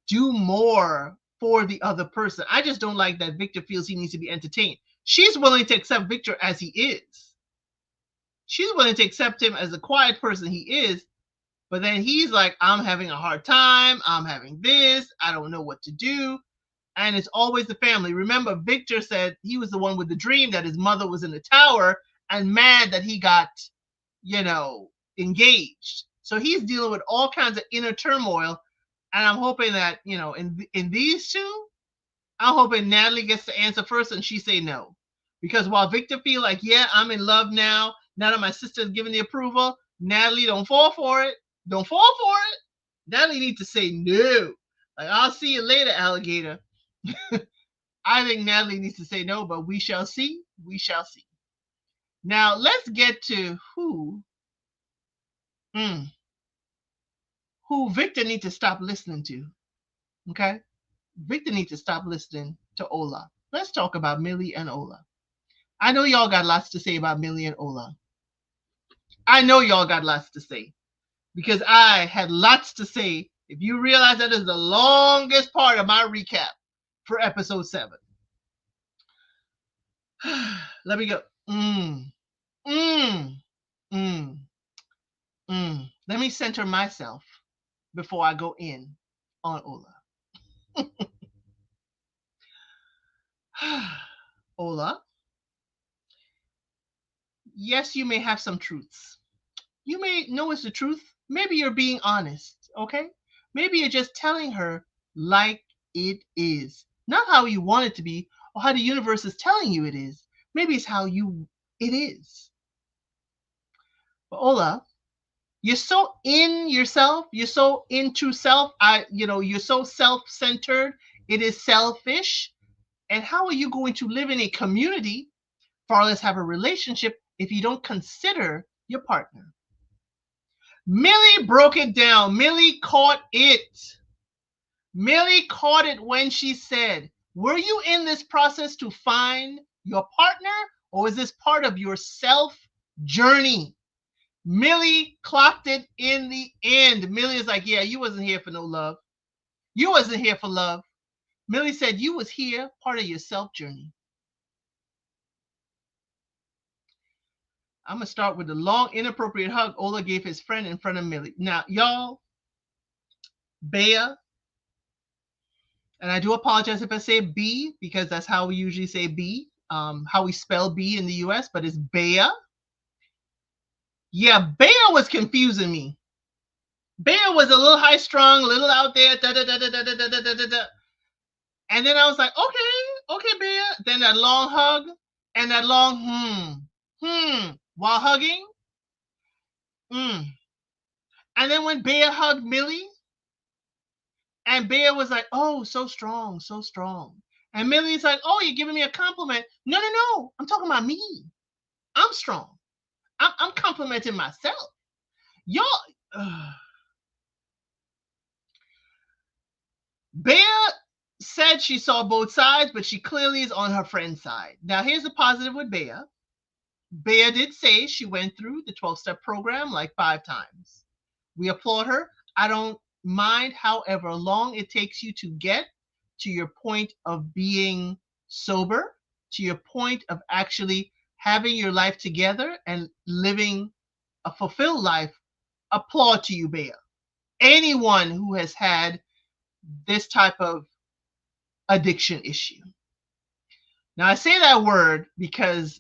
do more for the other person. I just don't like that Victor feels he needs to be entertained. She's willing to accept Victor as he is. She's willing to accept him as the quiet person he is, but then he's like, I'm having a hard time. I'm having this. I don't know what to do. And it's always the family. Remember, Victor said he was the one with the dream that his mother was in the tower and mad that he got, engaged. So he's dealing with all kinds of inner turmoil. And I'm hoping that, in these two, I'm hoping Natalie gets the answer first and she say no. Because while Victor feel like, yeah, I'm in love now that my sister's giving the approval, Natalie, don't fall for it. Don't fall for it. Natalie needs to say no. Like, I'll see you later, alligator. I think Natalie needs to say no, but we shall see. We shall see. Now, let's get to who Victor needs to stop listening to. Okay? Victor needs to stop listening to Ola. Let's talk about Millie and Ola. I know y'all got lots to say about Millie and Ola. I know y'all got lots to say because I had lots to say. If you realize that is the longest part of my recap for episode 7. Let me go. Let me center myself before I go in on Ola. Ola, yes, you may have some truths. You may know it's the truth. Maybe you're being honest, okay? Maybe you're just telling her like it is. Not how you want it to be or how the universe is telling you it is. Maybe it's how it is. But Ola, you're so in yourself, you're so into self, you're so self-centered, it is selfish. And how are you going to live in a community, far less have a relationship, if you don't consider your partner? Millie broke it down. Millie caught it. Millie caught it when she said, were you in this process to find your partner, or is this part of your self journey? Millie clocked it in the end. Millie is like, yeah, you wasn't here for no love. You wasn't here for love. Millie said you was here, part of your self journey. I'm going to start with the long, inappropriate hug Ola gave his friend in front of Millie. Now, y'all, Bea, and I do apologize if I say B, because that's how we usually say B, how we spell B in the US, but it's Bea. Yeah, Bea was confusing me. Bea was a little high strung, a little out there, da da da da da da da da da da. And then I was like, okay, Bea. Then that long hug and that long while hugging. And then when Bea hugged Millie, and Bea was like, oh, so strong, so strong. And Millie's like, oh, you're giving me a compliment. No. I'm talking about me. I'm strong. I'm complimenting myself. Y'all. Bea said she saw both sides, but she clearly is on her friend's side. Now, here's the positive with Bea. Bea did say she went through the 12-step program like 5 times. We applaud her. I don't mind however long it takes you to get to your point of being sober, to your point of actually having your life together and living a fulfilled life. Applaud to you, Bea. Anyone who has had this type of addiction issue. Now, I say that word because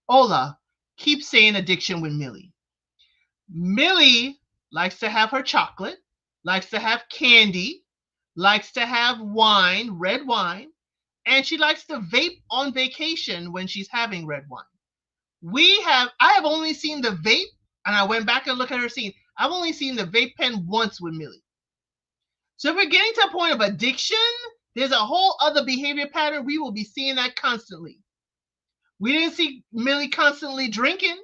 Ola keeps saying addiction with Millie. Millie likes to have her chocolate, likes to have candy, likes to have wine, red wine, and she likes to vape on vacation when she's having red wine. I have only seen the vape, and I went back and looked at her scene. I've only seen the vape pen once with Millie. So if we're getting to a point of addiction, there's a whole other behavior pattern. We will be seeing that constantly. We didn't see Millie constantly drinking.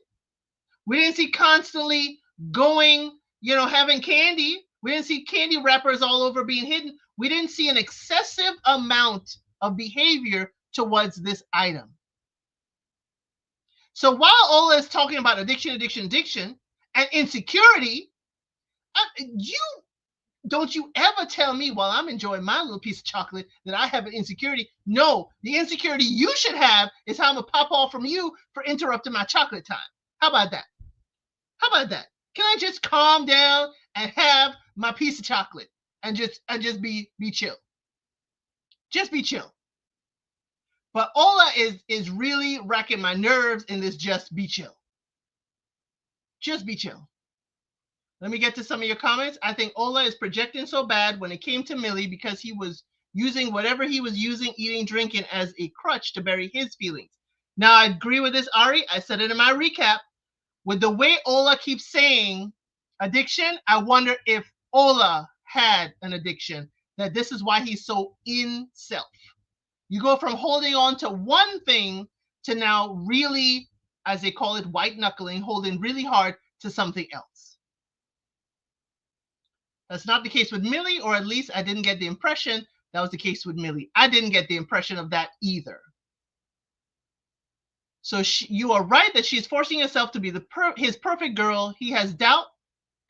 We didn't see constantly going, having candy. We didn't see candy wrappers all over being hidden. We didn't see an excessive amount of behavior towards this item. So while Ola is talking about addiction, and insecurity, don't you ever tell me while I'm enjoying my little piece of chocolate that I have an insecurity. No, the insecurity you should have is how I'm going to pop off from you for interrupting my chocolate time. How about that? Can I just calm down and have my piece of chocolate and just be chill? Just be chill. But Ola is really racking my nerves in this just be chill. Just be chill. Let me get to some of your comments. I think Ola is projecting so bad when it came to Millie because he was using whatever he was using, eating, drinking, as a crutch to bury his feelings. Now, I agree with this, Ari. I said it in my recap. With the way Ola keeps saying addiction, I wonder if Ola had an addiction, that this is why he's so in self. You go from holding on to one thing to now really, as they call it, white knuckling, holding really hard to something else. That's not the case with Millie, or at least I didn't get the impression that was the case with Millie. I didn't get the impression of that either. So you are right that she's forcing herself to be his perfect girl. He has doubt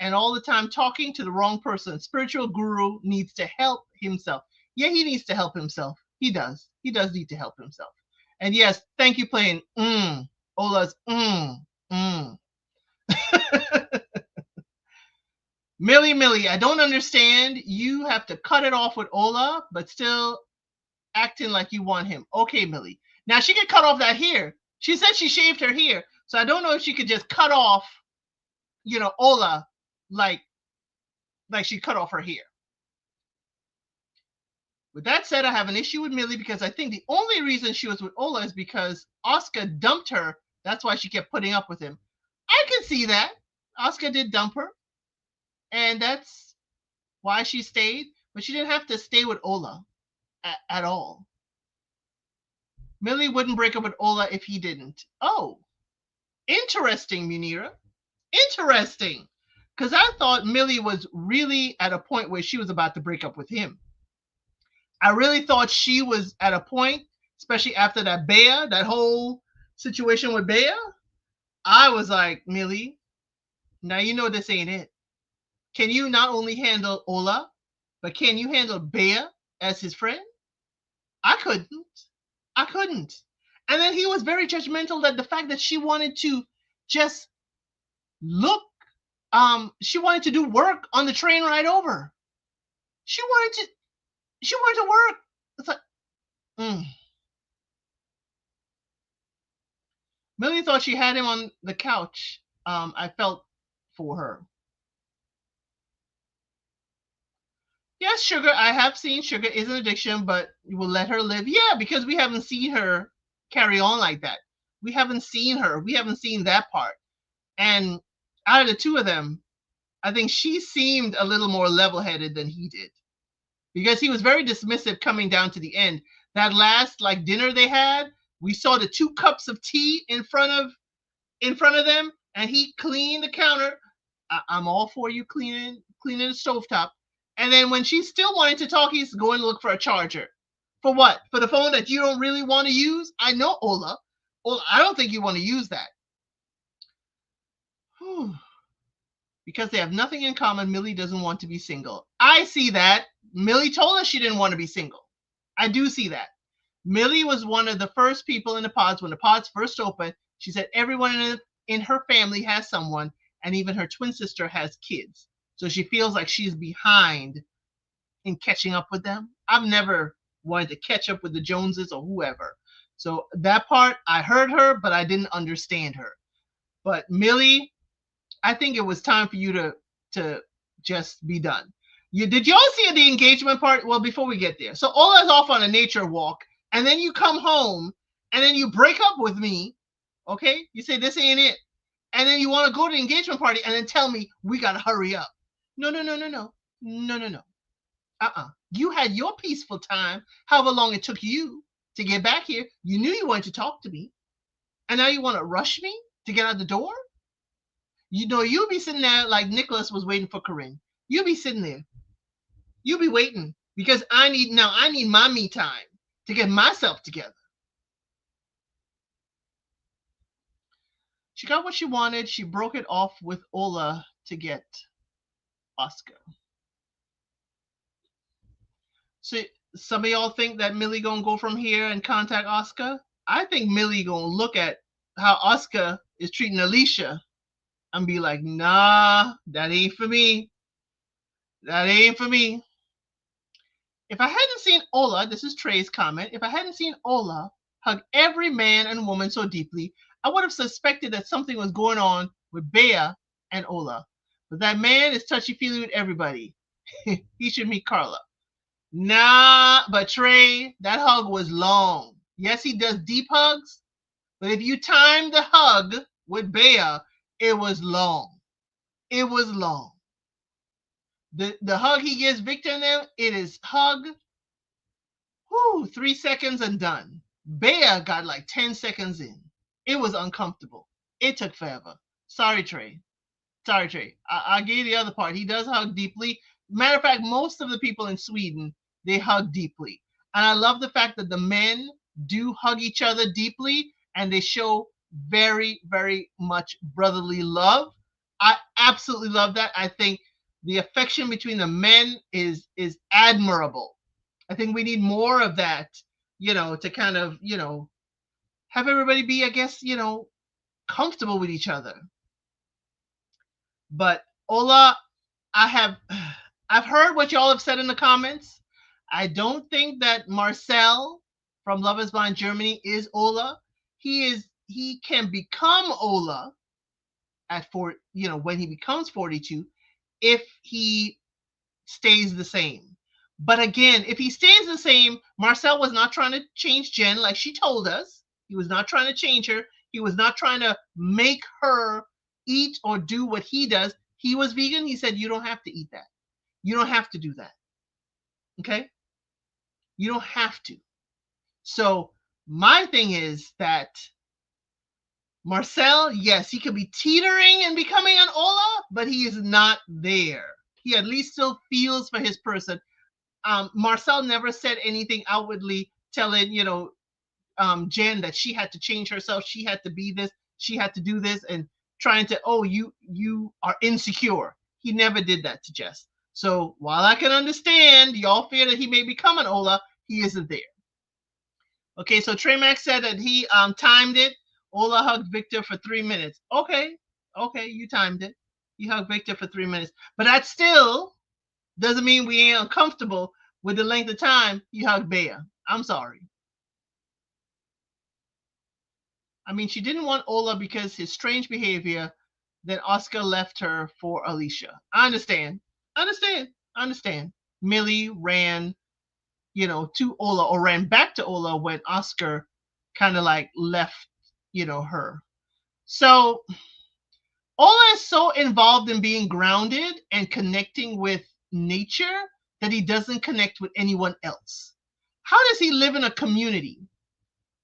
and all the time talking to the wrong person. Spiritual guru needs to help himself. Yeah, he needs to help himself. He does. He does need to help himself. And yes, thank you, playing Ola's Millie, I don't understand. You have to cut it off with Ola, but still acting like you want him. Okay, Millie. Now she could cut off that hair. She said she shaved her hair, so I don't know if she could just cut off, Ola, like she cut off her hair. With that said, I have an issue with Millie because I think the only reason she was with Ola is because Oscar dumped her. That's why she kept putting up with him. I can see that. Oscar did dump her, and that's why she stayed, but she didn't have to stay with Ola at all. Millie wouldn't break up with Ola if he didn't. Oh, interesting, Munira. Interesting. Because I thought Millie was really at a point where she was about to break up with him. I really thought she was at a point, especially after that whole situation with Bea. I was like, Millie, now you know this ain't it. Can you not only handle Ola, but can you handle Bea as his friend? I couldn't. And then he was very judgmental that the fact that she wanted to just look, she wanted to do work on the train ride over. She wanted to work. It's like, Millie thought she had him on the couch. I felt for her. Yes, Sugar, I have seen Sugar is an addiction, but we'll let her live. Yeah, because we haven't seen her carry on like that. We haven't seen her. We haven't seen that part. And out of the two of them, I think she seemed a little more level-headed than he did. Because he was very dismissive coming down to the end. That last dinner they had, we saw the 2 cups of tea in front of them, and he cleaned the counter. I'm all for you cleaning the stovetop. And then when she still wanted to talk, he's going to look for a charger. For what? For the phone that you don't really want to use? I know, Ola. I don't think you want to use that. Because they have nothing in common, Millie doesn't want to be single. I see that. Millie told us she didn't want to be single. I do see that. Millie was one of the first people in the pods when the pods first opened. She said everyone in her family has someone, and even her twin sister has kids. So she feels like she's behind in catching up with them. I've never wanted to catch up with the Joneses or whoever. So that part, I heard her, but I didn't understand her. But Millie, I think it was time for you to just be done. Did y'all see the engagement part? Well, before we get there. So Ola's off on a nature walk, and then you come home, and then you break up with me. Okay? You say this ain't it. And then you want to go to the engagement party and then tell me we gotta hurry up. No, no, no, no, no. No, no, no. You had your peaceful time, however long it took you to get back here. You knew you wanted to talk to me. And now you want to rush me to get out the door? You know, you'll be sitting there like Nicholas was waiting for Corinne. You'll be sitting there. You'll be waiting because I need my me time to get myself together. She got what she wanted. She broke it off with Ola to get Oscar. So some of y'all think that Millie gonna go from here and contact Oscar? I think Millie gonna look at how Oscar is treating Alicia and be like, nah, that ain't for me. That ain't for me. If I hadn't seen Ola, this is Trey's comment, if I hadn't seen Ola hug every man and woman so deeply, I would have suspected that something was going on with Bea and Ola. But that man is touchy-feely with everybody. He should meet Carla. Nah, but Trey, that hug was long. Yes, he does deep hugs, but if you time the hug with Bea, it was long. It was long. The hug he gives Victor and them, it is hug, 3 seconds and done. Bea got like 10 seconds in. It was uncomfortable. It took forever. Sorry, Trey. Sorry, Trey. I gave you the other part. He does hug deeply. Matter of fact, most of the people in Sweden, they hug deeply. And I love the fact that the men do hug each other deeply and they show very, very much brotherly love. I absolutely love that. I think the affection between the men is admirable. I think we need more of that, to kind of, have everybody be, I guess, comfortable with each other. But Ola, I've heard what y'all have said in the comments. I don't think that Marcel from LoveisBlind Germany is Ola. He can become Ola when he becomes 42 if he stays the same. But again, if he stays the same, Marcel was not trying to change Jen like she told us. He was not trying to change her. He was not trying to make her eat or do what he does. He was vegan. He said, you don't have to eat that. You don't have to do that. Okay? You don't have to. So my thing is that Marcel, yes, he could be teetering and becoming an Ola, but he is not there. He at least still feels for his person. Marcel never said anything outwardly telling, Jen that she had to change herself. She had to be this. She had to do this and trying to, you are insecure. He never did that to Jess. So while I can understand y'all fear that he may become an Ola, he isn't there. Okay, so Treymax said that he timed it. Ola hugged Victor for 3 minutes. Okay, you timed it. You hugged Victor for 3 minutes. But that still doesn't mean we ain't uncomfortable with the length of time you hugged Bea. I'm sorry. I mean, she didn't want Ola because his strange behavior. Then Oscar left her for Alicia. I understand. Millie ran, to Ola or ran back to Ola when Oscar kind of like left, her. So Ola is so involved in being grounded and connecting with nature that he doesn't connect with anyone else. How does he live in a community?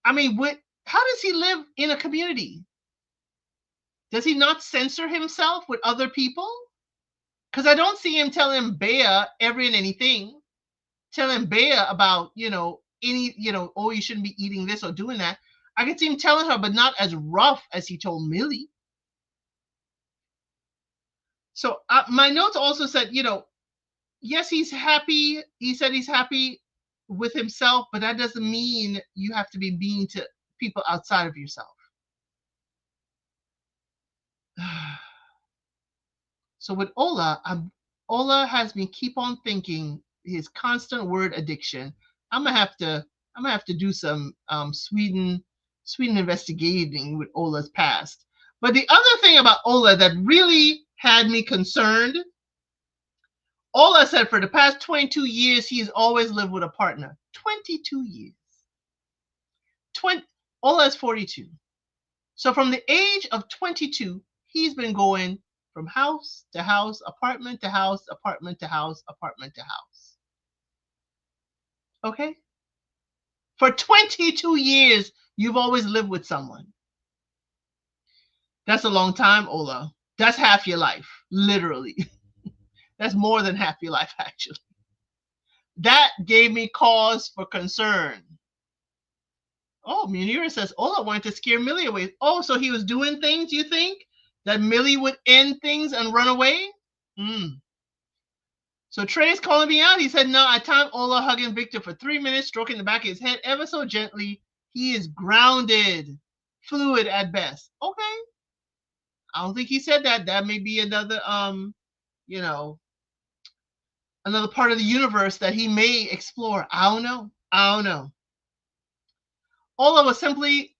I mean, how does he live in a community? Does he not censor himself with other people? Because I don't see him telling Bea every and anything. Telling Bea about, you shouldn't be eating this or doing that. I can see him telling her, but not as rough as he told Millie. So my notes also said, yes, he's happy. He said he's happy with himself, but that doesn't mean you have to be mean to people outside of yourself. So with Ola, Ola has me keep on thinking his constant word addiction. I'm gonna have to do some Sweden investigating with Ola's past. But the other thing about Ola that really had me concerned, Ola said for the past 22 years he's always lived with a partner. 22 years. 20 Ola is 42. So from the age of 22, he's been going from house to house, apartment to house, apartment to house, apartment to house. Okay? For 22 years, you've always lived with someone. That's a long time, Ola. That's half your life, literally. That's more than half your life, actually. That gave me cause for concern. Oh, Munira says Ola wanted to scare Millie away. Oh, so he was doing things, you think? That Millie would end things and run away? So Trey's calling me out. He said, no, I timed Ola hugging Victor for 3 minutes, stroking the back of his head ever so gently. He is grounded, fluid at best. Okay. I don't think he said that. That may be another, another part of the universe that he may explore. I don't know. Ola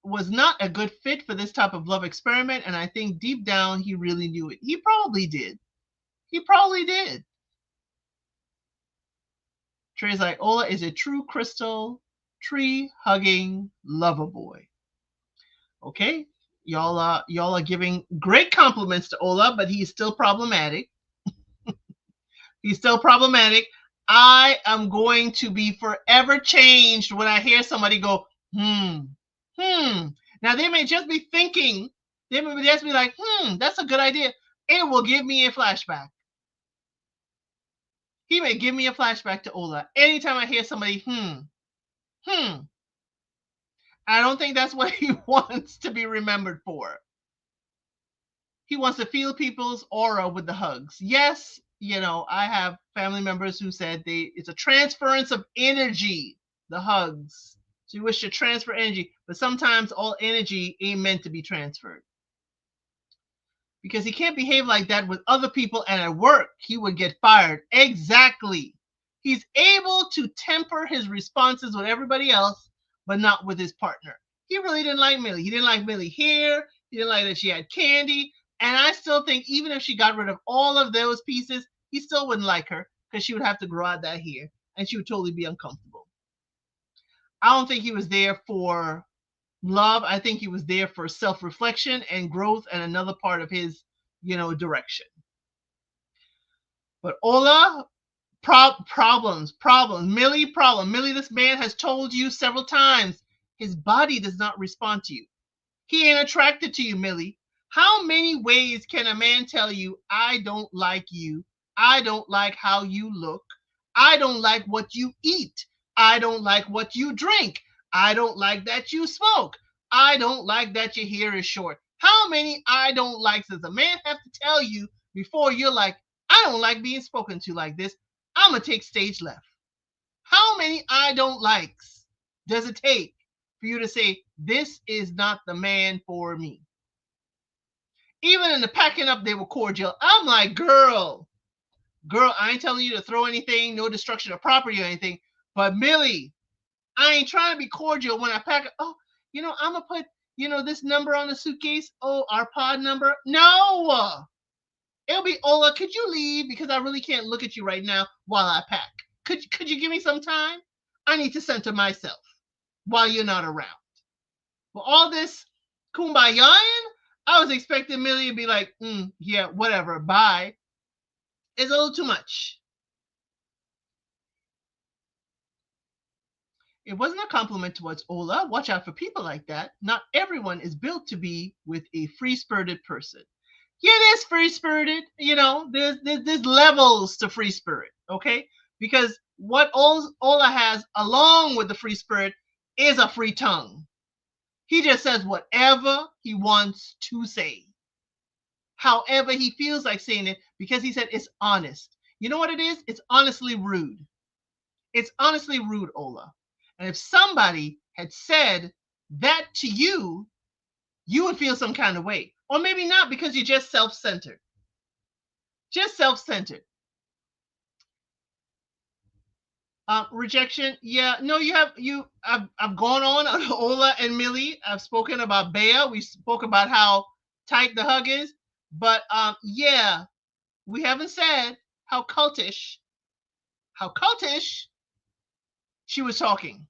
was not a good fit for this type of love experiment, and I think deep down he really knew it. He probably did. Trey's like, Ola is a true crystal, tree-hugging lover boy. Okay, y'all are giving great compliments to Ola, but he's still problematic. I am going to be forever changed when I hear somebody go, Now they may just be thinking, they may just be like, that's a good idea. It will give me a flashback. He may give me a flashback to Ola anytime I hear somebody, I don't think that's what he wants to be remembered for. He wants to feel people's aura with the hugs. Yes, I have family members who said it's a transference of energy, the hugs. So you wish to transfer energy, but sometimes all energy ain't meant to be transferred. Because he can't behave like that with other people, and at work, he would get fired. Exactly. He's able to temper his responses with everybody else, but not with his partner. He really didn't like Millie. He didn't like Millie hair. He didn't like that she had candy. And I still think even if she got rid of all of those pieces, he still wouldn't like her because she would have to grow out that hair and she would totally be uncomfortable. I don't think he was there for love. I think he was there for self-reflection and growth and another part of his, direction. But Ola, problems. Millie, problem. Millie, this man has told you several times his body does not respond to you. He ain't attracted to you, Millie. How many ways can a man tell you, I don't like you? I don't like how you look. I don't like what you eat. I don't like what you drink. I don't like that you smoke. I don't like that your hair is short. How many I don't likes does a man have to tell you before you're like, I don't like being spoken to like this. I'm going to take stage left. How many I don't likes does it take for you to say, this is not the man for me? Even in the packing up, they were cordial. I'm like, girl, I ain't telling you to throw anything, no destruction of property or anything. But Millie, I ain't trying to be cordial when I pack it. Oh, I'm going to put, this number on the suitcase. Oh, our pod number. No, it'll be, Ola, could you leave? Because I really can't look at you right now while I pack. Could you give me some time? I need to center myself while you're not around. Well, all this kumbayaing, I was expecting Millie to be like, yeah, whatever, bye. It's a little too much. It wasn't a compliment towards Ola. Watch out for people like that. Not everyone is built to be with a free-spirited person. Yeah, there's free-spirited. There's levels to free spirit, okay? Because what Ola has along with the free spirit is a free tongue. He just says whatever he wants to say. however he feels like saying it, because he said it's honest. You know what it is? It's honestly rude. It's honestly rude, Ola. And if somebody had said that to you, you would feel some kind of way. Or maybe not, because you're just self-centered. Just self-centered. Rejection. Yeah, no, I've gone on Ola and Millie. I've spoken about Bea. We spoke about how tight the hug is. But yeah, we haven't said how cultish she was talking.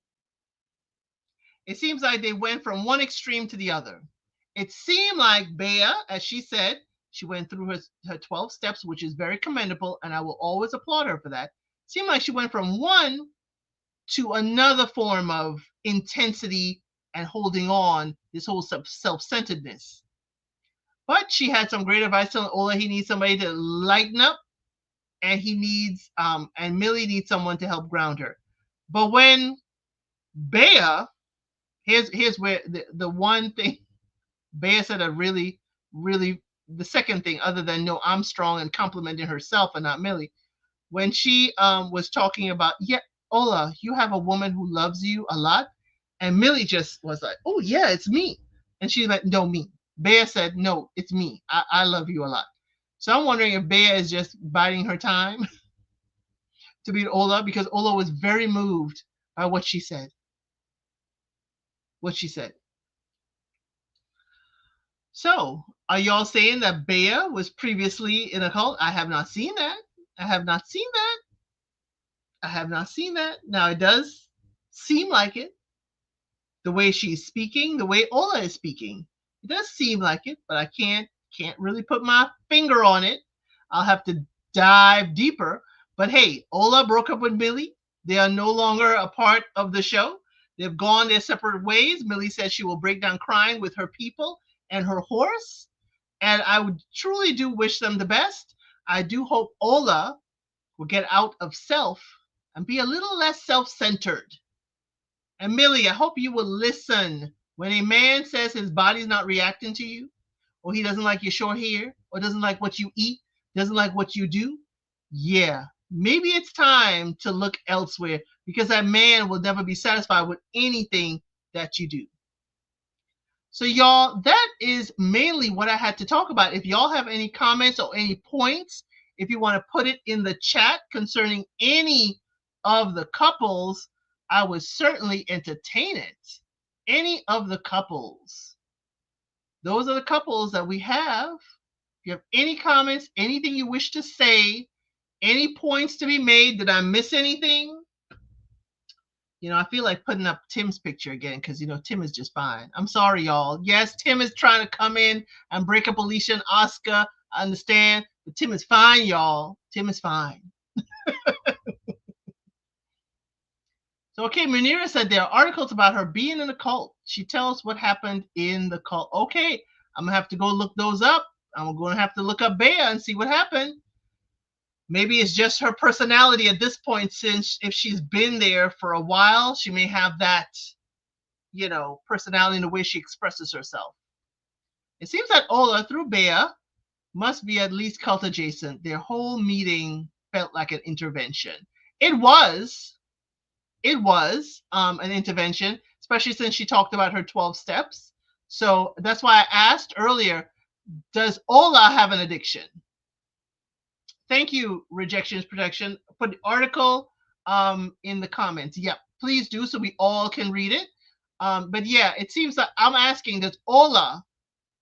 It seems like they went from one extreme to the other. It seemed like Bea, as she said, she went through her 12 steps, which is very commendable, and I will always applaud her for that. It seemed like she went from one to another form of intensity and holding on, this whole self-centeredness. But she had some great advice telling Ola he needs somebody to lighten up, and and Millie needs someone to help ground her. But when Bea, here's where the one thing Bea said, a really, really, the second thing, other than no, I'm strong, and complimenting herself and not Millie, when she was talking about, yeah, Ola, you have a woman who loves you a lot. And Millie just was like, oh, yeah, it's me. And she's like, no, me. Bea said, no, it's me. I love you a lot. So I'm wondering if Bea is just biding her time to beat Ola, because Ola was very moved by what she said. What she said. So, are y'all saying that Bea was previously in a cult? I have not seen that. I have not seen that. I have not seen that. Now, it does seem like it. The way she's speaking, the way Ola is speaking, it does seem like it, but I can't really put my finger on it. I'll have to dive deeper. But hey, Ola broke up with Millie. They are no longer a part of the show. They've gone their separate ways. Millie says she will break down crying with her people and her horse. And I would truly do wish them the best. I do hope Ola will get out of self and be a little less self-centered. And Millie, I hope you will listen. When a man says his body's not reacting to you, or he doesn't like your short hair, or doesn't like what you eat, doesn't like what you do, yeah, maybe it's time to look elsewhere, because that man will never be satisfied with anything that you do. So y'all, that is mainly what I had to talk about. If y'all have any comments or any points, if you want to put it in the chat concerning any of the couples, I would certainly entertain it. Any of the couples. Those are the couples that we have. If you have any comments, anything you wish to say, any points to be made, did I miss anything? I feel like putting up Tim's picture again, because, Tim is just fine. I'm sorry, y'all. Yes, Tim is trying to come in and break up Alicia and Oscar. I understand. But Tim is fine, y'all. Tim is fine. So, okay, Manira said there are articles about her being in a cult. She tells what happened in the cult. Okay, I'm going to have to go look those up. I'm going to have to look up Bea and see what happened. Maybe it's just her personality at this point, since if she's been there for a while, she may have that, personality in the way she expresses herself. It seems that Ola, through Bea, must be at least cult adjacent. Their whole meeting felt like an intervention. It was an intervention, especially since she talked about her 12 steps. So that's why I asked earlier, does Ola have an addiction? Thank you, Rejections Protection. Put the article in the comments. Yep, please do, so we all can read it. But yeah, it seems that I'm asking, does Ola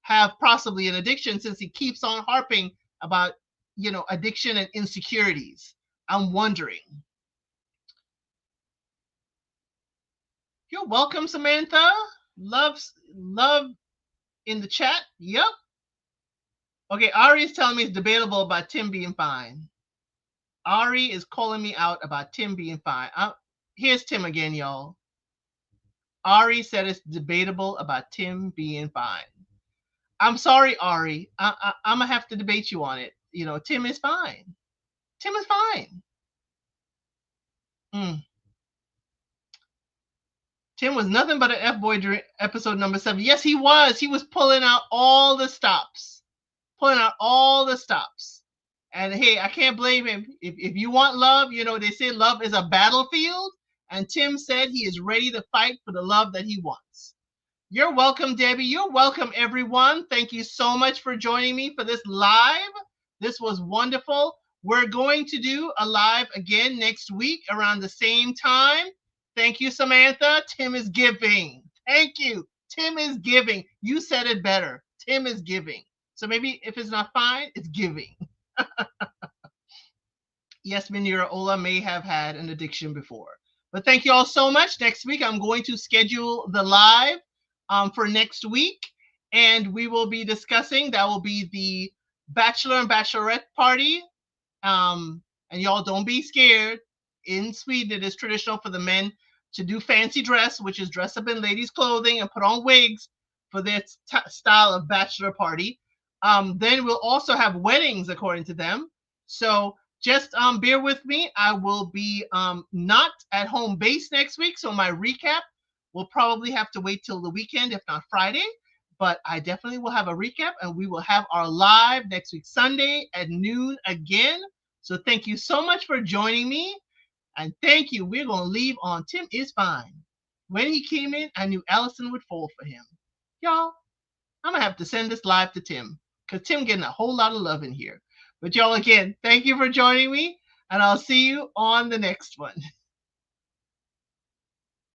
have possibly an addiction, since he keeps on harping about, addiction and insecurities? I'm wondering. You're welcome, Samantha. Love in the chat. Yep. Okay, Ari is telling me it's debatable about Tim being fine. Ari is calling me out about Tim being fine. Here's Tim again, y'all. Ari said it's debatable about Tim being fine. I'm sorry, Ari. I'm going to have to debate you on it. Tim is fine. Tim is fine. Tim was nothing but an F-boy during episode number 7. Yes, he was. He was pulling out all the stops. pulling out all the stops. And hey, I can't blame him. If you want love, you know, they say love is a battlefield. And Tim said he is ready to fight for the love that he wants. You're welcome, Debbie. You're welcome, everyone. Thank you so much for joining me for this live. This was wonderful. We're going to do a live again next week around the same time. Thank you, Samantha. Tim is giving. Thank you. Tim is giving. You said it better. Tim is giving. So maybe if it's not fine, it's giving. Yes, Manira Ola may have had an addiction before. But thank you all so much. Next week, I'm going to schedule the live for next week. And we will be discussing, that will be the Bachelor and Bachelorette party. And y'all don't be scared. In Sweden, it is traditional for the men to do fancy dress, which is dress up in ladies' clothing and put on wigs for their style of bachelor party. Then we'll also have weddings according to them. So just bear with me. I will be not at home base next week. So my recap will probably have to wait till the weekend, if not Friday. But I definitely will have a recap, and we will have our live next week, Sunday at noon again. So thank you so much for joining me. And thank you. We're going to leave on Tim is Fine. When he came in, I knew Allison would fall for him. Y'all, I'm going to have to send this live to Tim, because Tim getting a whole lot of love in here. But y'all, again, thank you for joining me, and I'll see you on the next one.